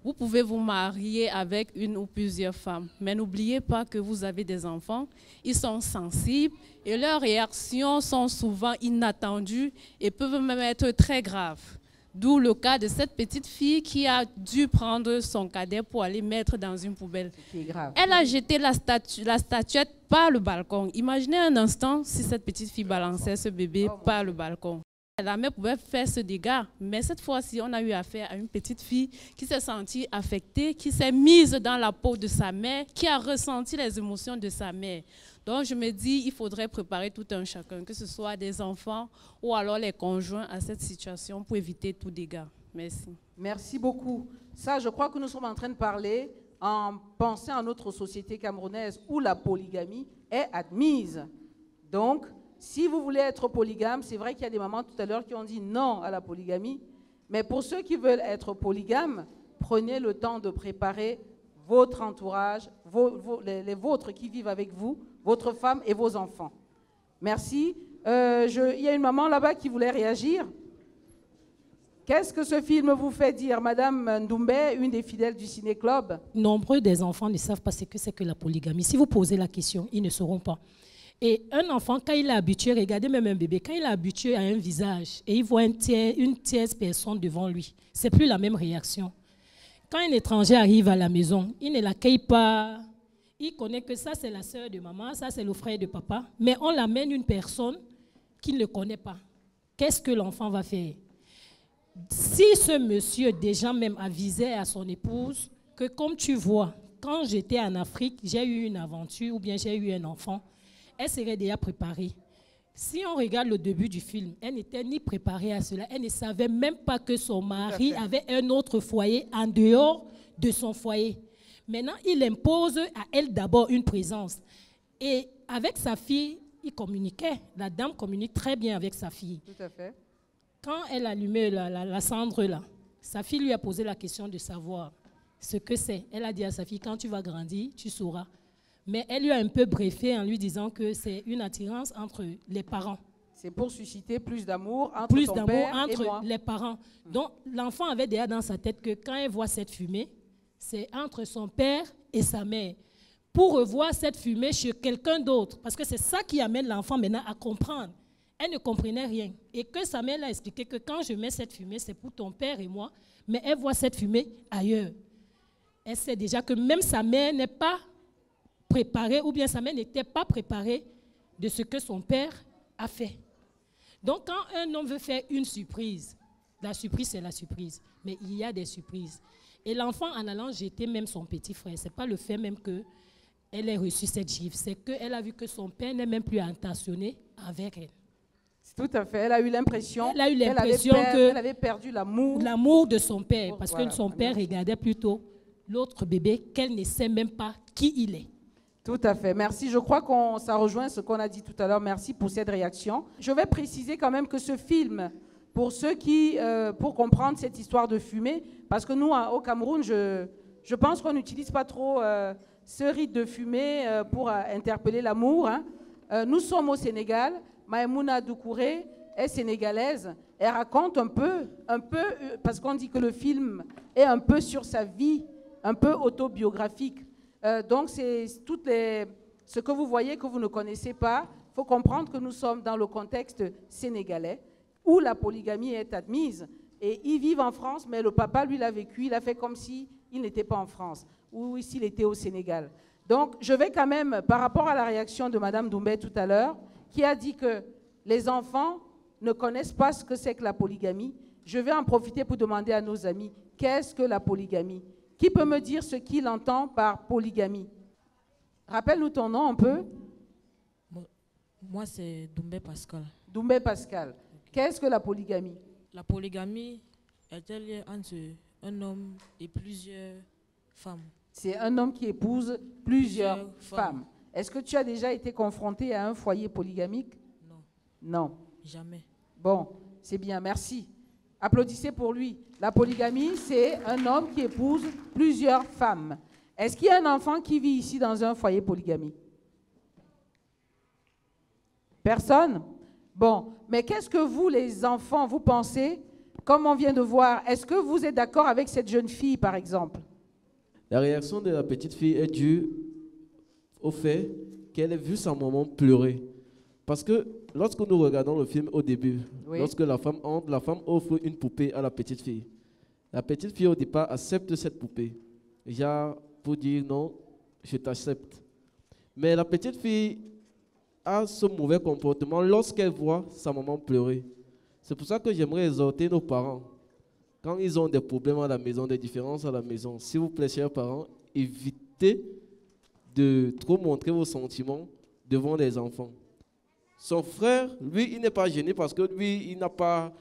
Speaker 16: vous pouvez vous marier avec une ou plusieurs femmes, mais n'oubliez pas que vous avez des enfants, ils sont sensibles et leurs réactions sont souvent inattendues et peuvent même être très graves. D'où le cas de cette petite fille qui a dû prendre son cadet pour aller mettre dans une poubelle.
Speaker 1: C'est grave.
Speaker 16: Elle a jeté la statuette par le balcon. Imaginez un instant si cette petite fille balançait ce bébé par le balcon. La mère pouvait faire ce dégât, mais cette fois-ci, on a eu affaire à une petite fille qui s'est sentie affectée, qui s'est mise dans la peau de sa mère, qui a ressenti les émotions de sa mère. Donc, je me dis, il faudrait préparer tout un chacun, que ce soit des enfants ou alors les conjoints à cette situation pour éviter tout dégât. Merci.
Speaker 1: Merci beaucoup. Ça, je crois que nous sommes en train de parler en pensant à notre société camerounaise où la polygamie est admise. Donc, si vous voulez être polygame, c'est vrai qu'il y a des mamans tout à l'heure qui ont dit non à la polygamie, mais pour ceux qui veulent être polygames, prenez le temps de préparer votre entourage, les vôtres qui vivent avec vous, votre femme et vos enfants. Merci. Il y a une maman là-bas qui voulait réagir. Qu'est-ce que ce film vous fait dire, Madame Ndoumbe, une des fidèles du Ciné-Club?
Speaker 11: Nombreux des enfants ne savent pas ce que c'est que la polygamie. Si vous posez la question, ils ne sauront pas. Et un enfant, quand il est habitué, regardez même un bébé, quand il est habitué à un visage et il voit une tierce personne devant lui, c'est plus la même réaction. Quand un étranger arrive à la maison, il ne l'accueille pas, il connaît que ça c'est la sœur de maman, ça c'est le frère de papa, mais on l'amène une personne qu'il ne connaît pas. Qu'est-ce que l'enfant va faire? Si ce monsieur déjà même avisait à son épouse que comme tu vois, quand j'étais en Afrique, j'ai eu une aventure ou bien j'ai eu un enfant, elle serait déjà préparée. Si on regarde le début du film, elle n'était ni préparée à cela. Elle ne savait même pas que son mari avait un autre foyer en dehors de son foyer. Maintenant, il impose à elle d'abord une présence. Et avec sa fille, il communiquait. La dame communique très bien avec sa fille.
Speaker 1: Tout à fait.
Speaker 11: Quand elle allumait la cendre là, sa fille lui a posé la question de savoir ce que c'est. Elle a dit à sa fille, quand tu vas grandir, tu sauras. Mais elle lui a un peu briefé en lui disant que c'est une attirance entre les parents.
Speaker 1: C'est pour susciter plus d'amour entre ton père et moi.
Speaker 11: Les parents. Donc, l'enfant avait déjà dans sa tête que quand elle voit cette fumée, c'est entre son père et sa mère. Pour revoir cette fumée chez quelqu'un d'autre. Parce que c'est ça qui amène l'enfant maintenant à comprendre. Elle ne comprenait rien. Et que sa mère l'a expliqué que quand je mets cette fumée, c'est pour ton père et moi. Mais elle voit cette fumée ailleurs. Elle sait déjà que même sa mère n'est pas préparée, ou bien sa mère n'était pas préparée de ce que son père a fait. Donc, quand un homme veut faire une surprise, la surprise, c'est la surprise. Mais il y a des surprises. Et l'enfant, en allant jeter même son petit frère, ce n'est pas le fait même qu'elle ait reçu cette gifle, c'est qu'elle a vu que son père n'est même plus intentionné avec elle.
Speaker 1: Tout à fait. Elle a eu l'impression
Speaker 11: qu'elle
Speaker 1: avait perdu l'amour.
Speaker 11: L'amour de son père, parce que son père regardait plutôt l'autre bébé qu'elle ne sait même pas qui il est.
Speaker 1: Tout à fait. Merci. Je crois que ça rejoint ce qu'on a dit tout à l'heure. Merci pour cette réaction. Je vais préciser quand même que ce film, pour ceux qui, pour comprendre cette histoire de fumée, parce que nous, au Cameroun, je pense qu'on n'utilise pas trop ce rite de fumée pour interpeller l'amour. Hein. Nous sommes au Sénégal. Maïmouna Doucouré est sénégalaise. Elle raconte un peu, parce qu'on dit que le film est un peu sur sa vie, un peu autobiographique. Donc, c'est ce que vous voyez que vous ne connaissez pas. Il faut comprendre que nous sommes dans le contexte sénégalais où la polygamie est admise. Et ils vivent en France, mais le papa, lui, l'a vécu. Il a fait comme s'il n'était pas en France ou s'il était au Sénégal. Donc, je vais quand même, par rapport à la réaction de Mme Doumbé tout à l'heure, qui a dit que les enfants ne connaissent pas ce que c'est que la polygamie, je vais en profiter pour demander à nos amis, qu'est-ce que la polygamie? Qui peut me dire ce qu'il entend par polygamie? Rappelle-nous ton nom un peu.
Speaker 12: Moi, c'est Doumbé Pascal.
Speaker 1: Doumbé Pascal. Qu'est-ce que la polygamie?
Speaker 12: La polygamie est liée entre un homme et plusieurs femmes.
Speaker 1: C'est un homme qui épouse plusieurs femmes. Est-ce que tu as déjà été confronté à un foyer polygamique?
Speaker 12: Non.
Speaker 1: Non.
Speaker 12: Jamais.
Speaker 1: Bon, c'est bien, merci. Applaudissez pour lui. La polygamie, c'est un homme qui épouse plusieurs femmes. Est-ce qu'il y a un enfant qui vit ici dans un foyer polygamique? Personne? Bon, mais qu'est-ce que vous, les enfants, vous pensez, comme on vient de voir, est-ce que vous êtes d'accord avec cette jeune fille, par exemple?
Speaker 7: La réaction de la petite fille est due au fait qu'elle a vu sa maman pleurer. Parce que lorsque nous regardons le film au début,
Speaker 1: Oui.
Speaker 7: lorsque la femme entre, la femme offre une poupée à la petite fille. La petite fille au départ accepte cette poupée. Genre pour dire non, je t'accepte. Mais la petite fille a ce mauvais comportement lorsqu'elle voit sa maman pleurer. C'est pour ça que j'aimerais exhorter nos parents. Quand ils ont des problèmes à la maison, des différences à la maison, s'il vous plaît, chers parents, évitez de trop montrer vos sentiments devant les enfants. Son frère, lui, il n'est pas gêné parce que lui, il n'a pas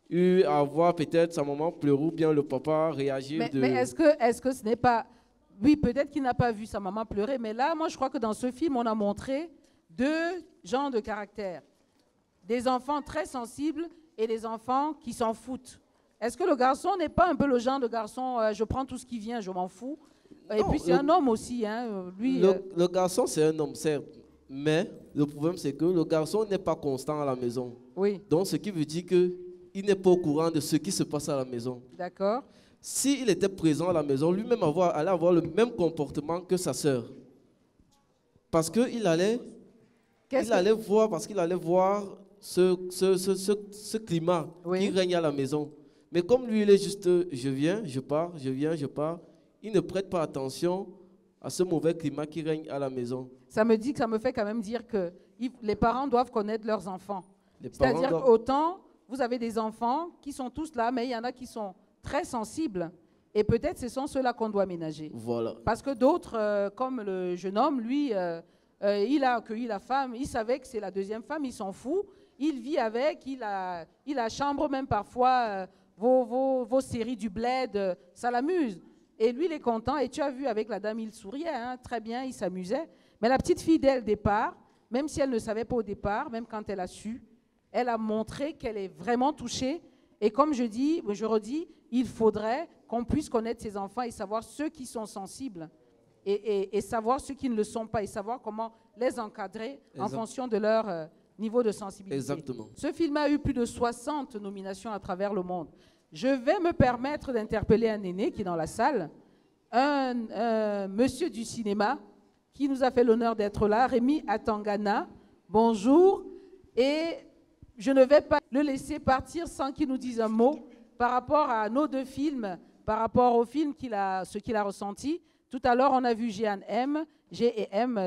Speaker 7: eu à voir peut-être sa maman pleurer ou bien le papa réagir.
Speaker 1: Mais est-ce que ce n'est pas... Oui, peut-être qu'il n'a pas vu sa maman pleurer, mais là, moi, je crois que dans ce film, on a montré deux genres de caractères. Des enfants très sensibles et des enfants qui s'en foutent. Est-ce que le garçon n'est pas un peu le genre de garçon, je prends tout ce qui vient, je m'en fous? Et puis c'est un homme aussi, hein, lui.
Speaker 7: Le garçon, c'est un homme, certes. Mais le problème, c'est que le garçon n'est pas constant à la maison.
Speaker 1: Oui.
Speaker 7: Donc, ce qui veut dire qu'il n'est pas au courant de ce qui se passe à la maison.
Speaker 1: D'accord.
Speaker 7: S'il était présent à la maison, lui-même allait avoir le même comportement que sa sœur. Parce qu'il allait, voir ce climat qui règne à la maison. Mais comme lui, il est juste, je viens, je pars, je viens, je pars, il ne prête pas attention à ce mauvais climat qui règne à la maison.
Speaker 1: Ça me fait quand même dire que les parents doivent connaître leurs enfants. C'est-à-dire qu'autant vous avez des enfants qui sont tous là, mais il y en a qui sont très sensibles. Et peut-être ce sont ceux-là qu'on doit ménager.
Speaker 7: Voilà.
Speaker 1: Parce que d'autres, comme le jeune homme, lui, il a accueilli la femme, il savait que c'est la deuxième femme, il s'en fout. Il vit avec, il a chambre même parfois, vos séries du bled, ça l'amuse. Et lui, il est content. Et tu as vu avec la dame, il souriait, hein, très bien, il s'amusait. Mais la petite fille, dès le départ, même si elle ne savait pas au départ, même quand elle a su, elle a montré qu'elle est vraiment touchée. Et comme je redis, il faudrait qu'on puisse connaître ses enfants et savoir ceux qui sont sensibles et savoir ceux qui ne le sont pas et savoir comment les encadrer en fonction de leur niveau de sensibilité.
Speaker 7: Exactement.
Speaker 1: Ce film a eu plus de 60 nominations à travers le monde. Je vais me permettre d'interpeller un aîné qui est dans la salle, un monsieur du cinéma qui nous a fait l'honneur d'être là, Rémi Atangana. Bonjour. Et je ne vais pas le laisser partir sans qu'il nous dise un mot par rapport à nos deux films, par rapport au film ce qu'il a ressenti. Tout à l'heure, on a vu G&M,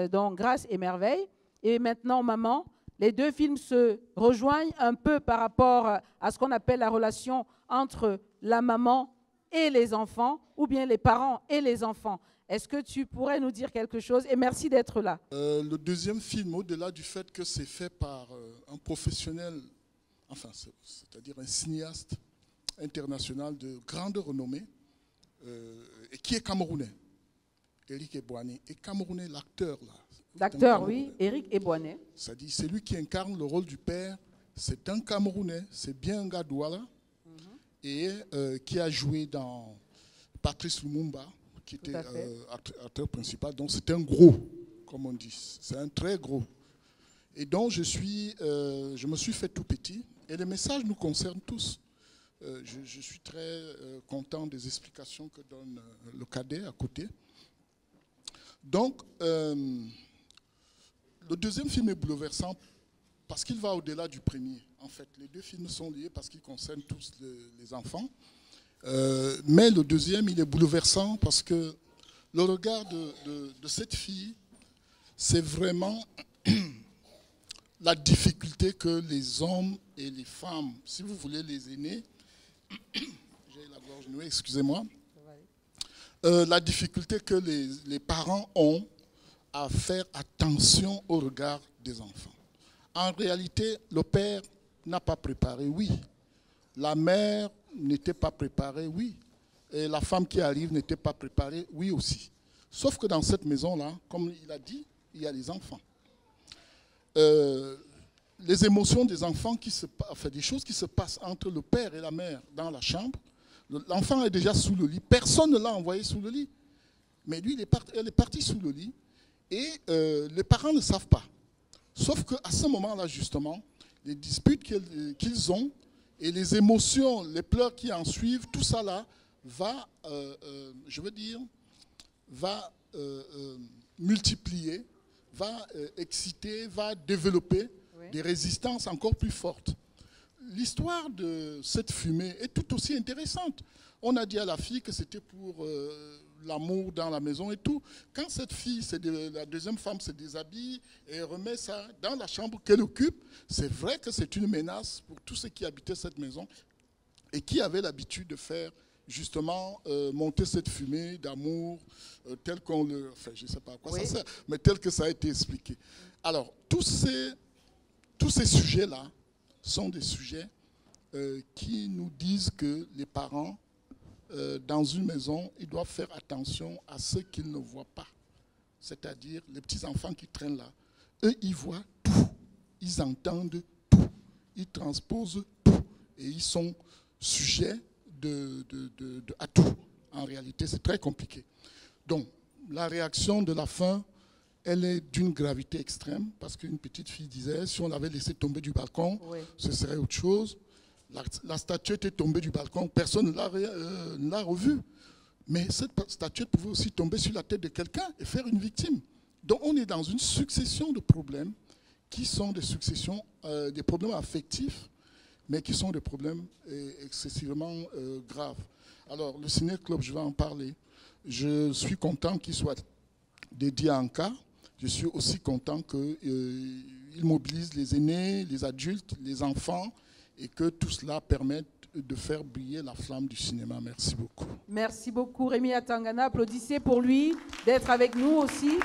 Speaker 1: donc Grâce et Merveille. Et maintenant, Maman. Les deux films se rejoignent un peu par rapport à ce qu'on appelle la relation entre la maman et les enfants, ou bien les parents et les enfants. Est-ce que tu pourrais nous dire quelque chose? Et merci d'être là.
Speaker 17: Le deuxième film, au-delà du fait que c'est fait par un professionnel, enfin, c'est-à-dire un cinéaste international de grande renommée, et qui est camerounais, Éric Eboigné, est camerounais, l'acteur là.
Speaker 1: L'acteur, oui, Éric Eboigné.
Speaker 17: C'est-à-dire, c'est lui qui incarne le rôle du père. C'est un Camerounais, c'est bien un gars Douala, et qui a joué dans Patrice Lumumba, qui était acteur principal. Donc c'est un gros, comme on dit. C'est un très gros. Et donc je me suis fait tout petit. Et les messages nous concernent tous. Je suis très content des explications que donne le cadet à côté. Donc, le deuxième film est bouleversant parce qu'il va au-delà du premier. En fait, les deux films sont liés parce qu'ils concernent tous les enfants. Mais le deuxième, il est bouleversant parce que le regard de cette fille, c'est vraiment la difficulté que les hommes et les femmes, si vous voulez les aînés, j'ai la gorge nouée, excusez-moi, la difficulté que les parents ont à faire attention au regard des enfants. En réalité, le père n'a pas préparé, oui. La mère n'était pas préparée, oui. Et la femme qui arrive n'était pas préparée, oui aussi. Sauf que dans cette maison-là, comme il a dit, il y a les enfants. Les émotions des enfants, des choses qui se passent entre le père et la mère dans la chambre, l'enfant est déjà sous le lit, personne ne l'a envoyé sous le lit. Mais lui, elle est partie sous le lit. Et les parents ne savent pas. Sauf qu'à ce moment-là, justement, les disputes qu'ils ont et les émotions, les pleurs qui en suivent, tout ça là va, multiplier, va exciter, va développer des résistances encore plus fortes. L'histoire de cette fumée est tout aussi intéressante. On a dit à la fille que c'était pour l'amour dans la maison et tout. Quand cette fille, la deuxième femme se déshabille et remet ça dans la chambre qu'elle occupe, c'est vrai que c'est une menace pour tous ceux qui habitaient cette maison et qui avaient l'habitude de faire justement monter cette fumée d'amour tel qu'on le... Enfin, je ne sais pas à quoi ça sert, mais tel que ça a été expliqué. Alors, tous ces sujets-là sont des sujets qui nous disent que les parents, dans une maison, ils doivent faire attention à ce qu'ils ne voient pas. C'est-à-dire, les petits-enfants qui traînent là, eux, ils voient tout. Ils entendent tout. Ils transposent tout. Et ils sont sujets à tout. En réalité, c'est très compliqué. Donc, la réaction de la fin, elle est d'une gravité extrême, parce qu'une petite fille disait, si on l'avait laissé tomber du balcon, ce serait autre chose. La statuette est tombée du balcon, personne ne l'a revue. Mais cette statuette pouvait aussi tomber sur la tête de quelqu'un et faire une victime. Donc on est dans une succession de problèmes qui sont des problèmes affectifs, mais qui sont des problèmes excessivement graves. Alors le ciné-club, je vais en parler. Je suis content qu'il soit dédié à un cas. Je suis aussi content qu'il mobilise les aînés, les adultes, les enfants, et que tout cela permette de faire briller la flamme du cinéma. Merci beaucoup.
Speaker 1: Merci beaucoup, Rémi Atangana. Applaudissez pour lui d'être avec nous aussi.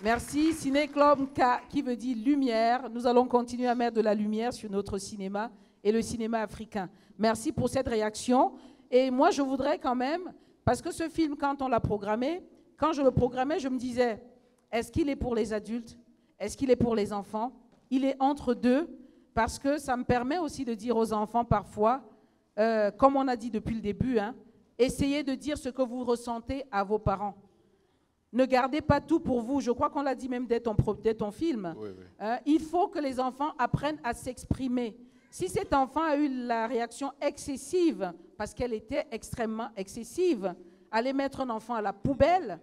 Speaker 1: Merci. Ciné-Club K, qui veut dire lumière. Nous allons continuer à mettre de la lumière sur notre cinéma et le cinéma africain. Merci pour cette réaction. Et moi, je voudrais quand même, parce que ce film, quand on l'a programmé, quand je le programmais, je me disais, est-ce qu'il est pour les adultes? Est-ce qu'il est pour les enfants? Il est entre deux. Parce que ça me permet aussi de dire aux enfants parfois, comme on a dit depuis le début, essayez de dire ce que vous ressentez à vos parents. Ne gardez pas tout pour vous. Je crois qu'on l'a dit même dès ton film. Oui, oui. Il faut que les enfants apprennent à s'exprimer. Si cet enfant a eu la réaction excessive, parce qu'elle était extrêmement excessive, aller mettre un enfant à la poubelle,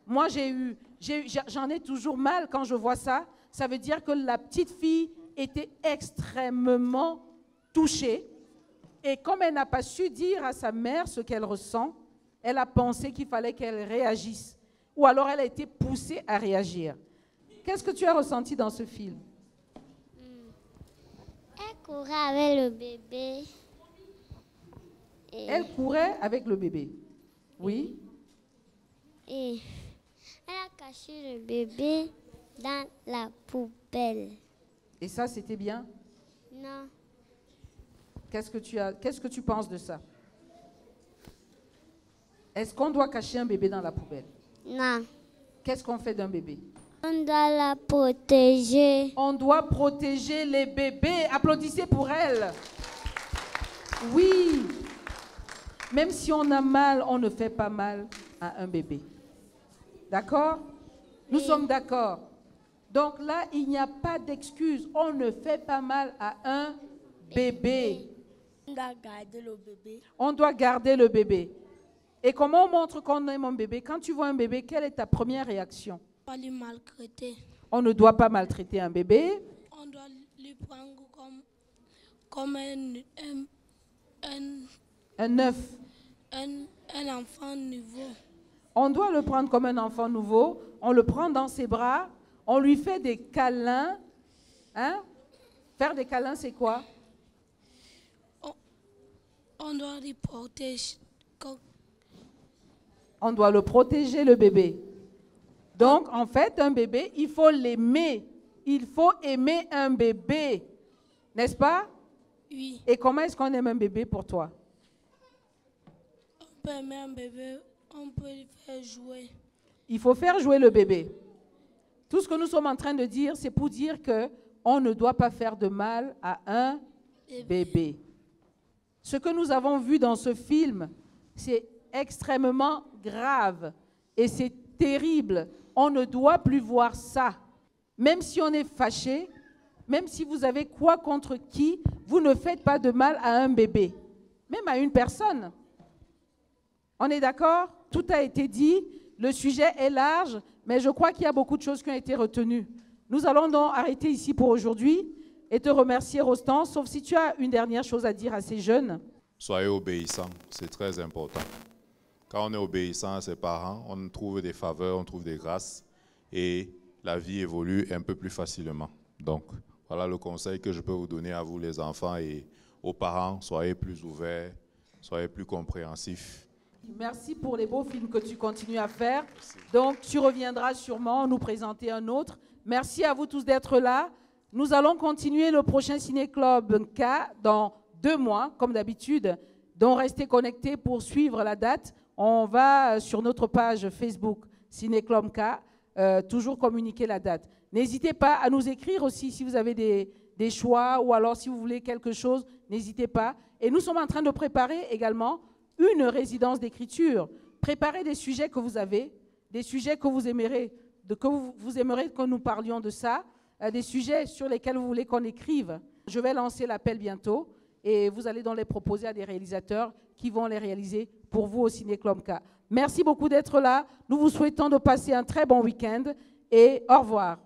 Speaker 1: moi j'en ai toujours mal quand je vois ça. Ça veut dire que la petite fille était extrêmement touchée. Et comme elle n'a pas su dire à sa mère ce qu'elle ressent, elle a pensé qu'il fallait qu'elle réagisse. Ou alors elle a été poussée à réagir. Qu'est-ce que tu as ressenti dans ce film?
Speaker 4: Elle courait avec le bébé.
Speaker 1: Elle courait avec le bébé. Oui.
Speaker 4: Et elle a caché le bébé dans la poubelle.
Speaker 1: Et ça, c'était bien?
Speaker 4: Non.
Speaker 1: Qu'est-ce que tu penses de ça? Est-ce qu'on doit cacher un bébé dans la poubelle?
Speaker 4: Non.
Speaker 1: Qu'est-ce qu'on fait d'un bébé?
Speaker 4: On doit la protéger.
Speaker 1: On doit protéger les bébés. Applaudissez pour elle. Oui. Même si on a mal, on ne fait pas mal à un bébé. D'accord? Nous sommes d'accord. Donc là, il n'y a pas d'excuse. On ne fait pas mal à un bébé.
Speaker 6: On doit garder le bébé.
Speaker 1: On doit garder le bébé. Et comment on montre qu'on aime un bébé? Quand tu vois un bébé, quelle est ta première réaction?
Speaker 6: Pas le maltraiter.
Speaker 1: On ne doit pas maltraiter un bébé.
Speaker 6: On doit le prendre comme
Speaker 1: un œuf.
Speaker 6: Un enfant nouveau.
Speaker 1: On doit le prendre comme un enfant nouveau. On le prend dans ses bras. On lui fait des câlins. Hein? Faire des câlins, c'est quoi?
Speaker 6: On doit le protéger.
Speaker 1: On doit le protéger, le bébé. Donc, en fait, un bébé, il faut l'aimer. Il faut aimer un bébé. N'est-ce pas?
Speaker 6: Oui.
Speaker 1: Et comment est-ce qu'on aime un bébé pour toi?
Speaker 6: On peut aimer un bébé, on peut le faire jouer.
Speaker 1: Il faut faire jouer le bébé. Tout ce que nous sommes en train de dire, c'est pour dire qu'on ne doit pas faire de mal à un bébé. Ce que nous avons vu dans ce film, c'est extrêmement grave et c'est terrible. On ne doit plus voir ça. Même si on est fâché, même si vous avez quoi contre qui, vous ne faites pas de mal à un bébé, même à une personne. On est d'accord? Tout a été dit, le sujet est large, mais je crois qu'il y a beaucoup de choses qui ont été retenues. Nous allons donc arrêter ici pour aujourd'hui et te remercier, Rostand, sauf si tu as une dernière chose à dire à ces jeunes.
Speaker 2: Soyez obéissants, c'est très important. Quand on est obéissant à ses parents, on trouve des faveurs, on trouve des grâces et la vie évolue un peu plus facilement. Donc, voilà le conseil que je peux vous donner à vous les enfants et aux parents. Soyez plus ouverts, soyez plus compréhensifs.
Speaker 1: Merci pour les beaux films que tu continues à faire. Donc, tu reviendras sûrement nous présenter un autre. Merci à vous tous d'être là. Nous allons continuer le prochain Ciné-Club K dans 2 mois, comme d'habitude. Donc, restez connectés pour suivre la date. On va sur notre page Facebook Ciné-Club K, toujours communiquer la date. N'hésitez pas à nous écrire aussi si vous avez des choix ou alors si vous voulez quelque chose, n'hésitez pas. Et nous sommes en train de préparer également une résidence d'écriture. Préparez des sujets que vous avez, des sujets que vous aimeriez, vous aimeriez que nous parlions de ça, des sujets sur lesquels vous voulez qu'on écrive. Je vais lancer l'appel bientôt et vous allez donc les proposer à des réalisateurs qui vont les réaliser pour vous au Ciné-Club K. Merci beaucoup d'être là. Nous vous souhaitons de passer un très bon week-end et au revoir.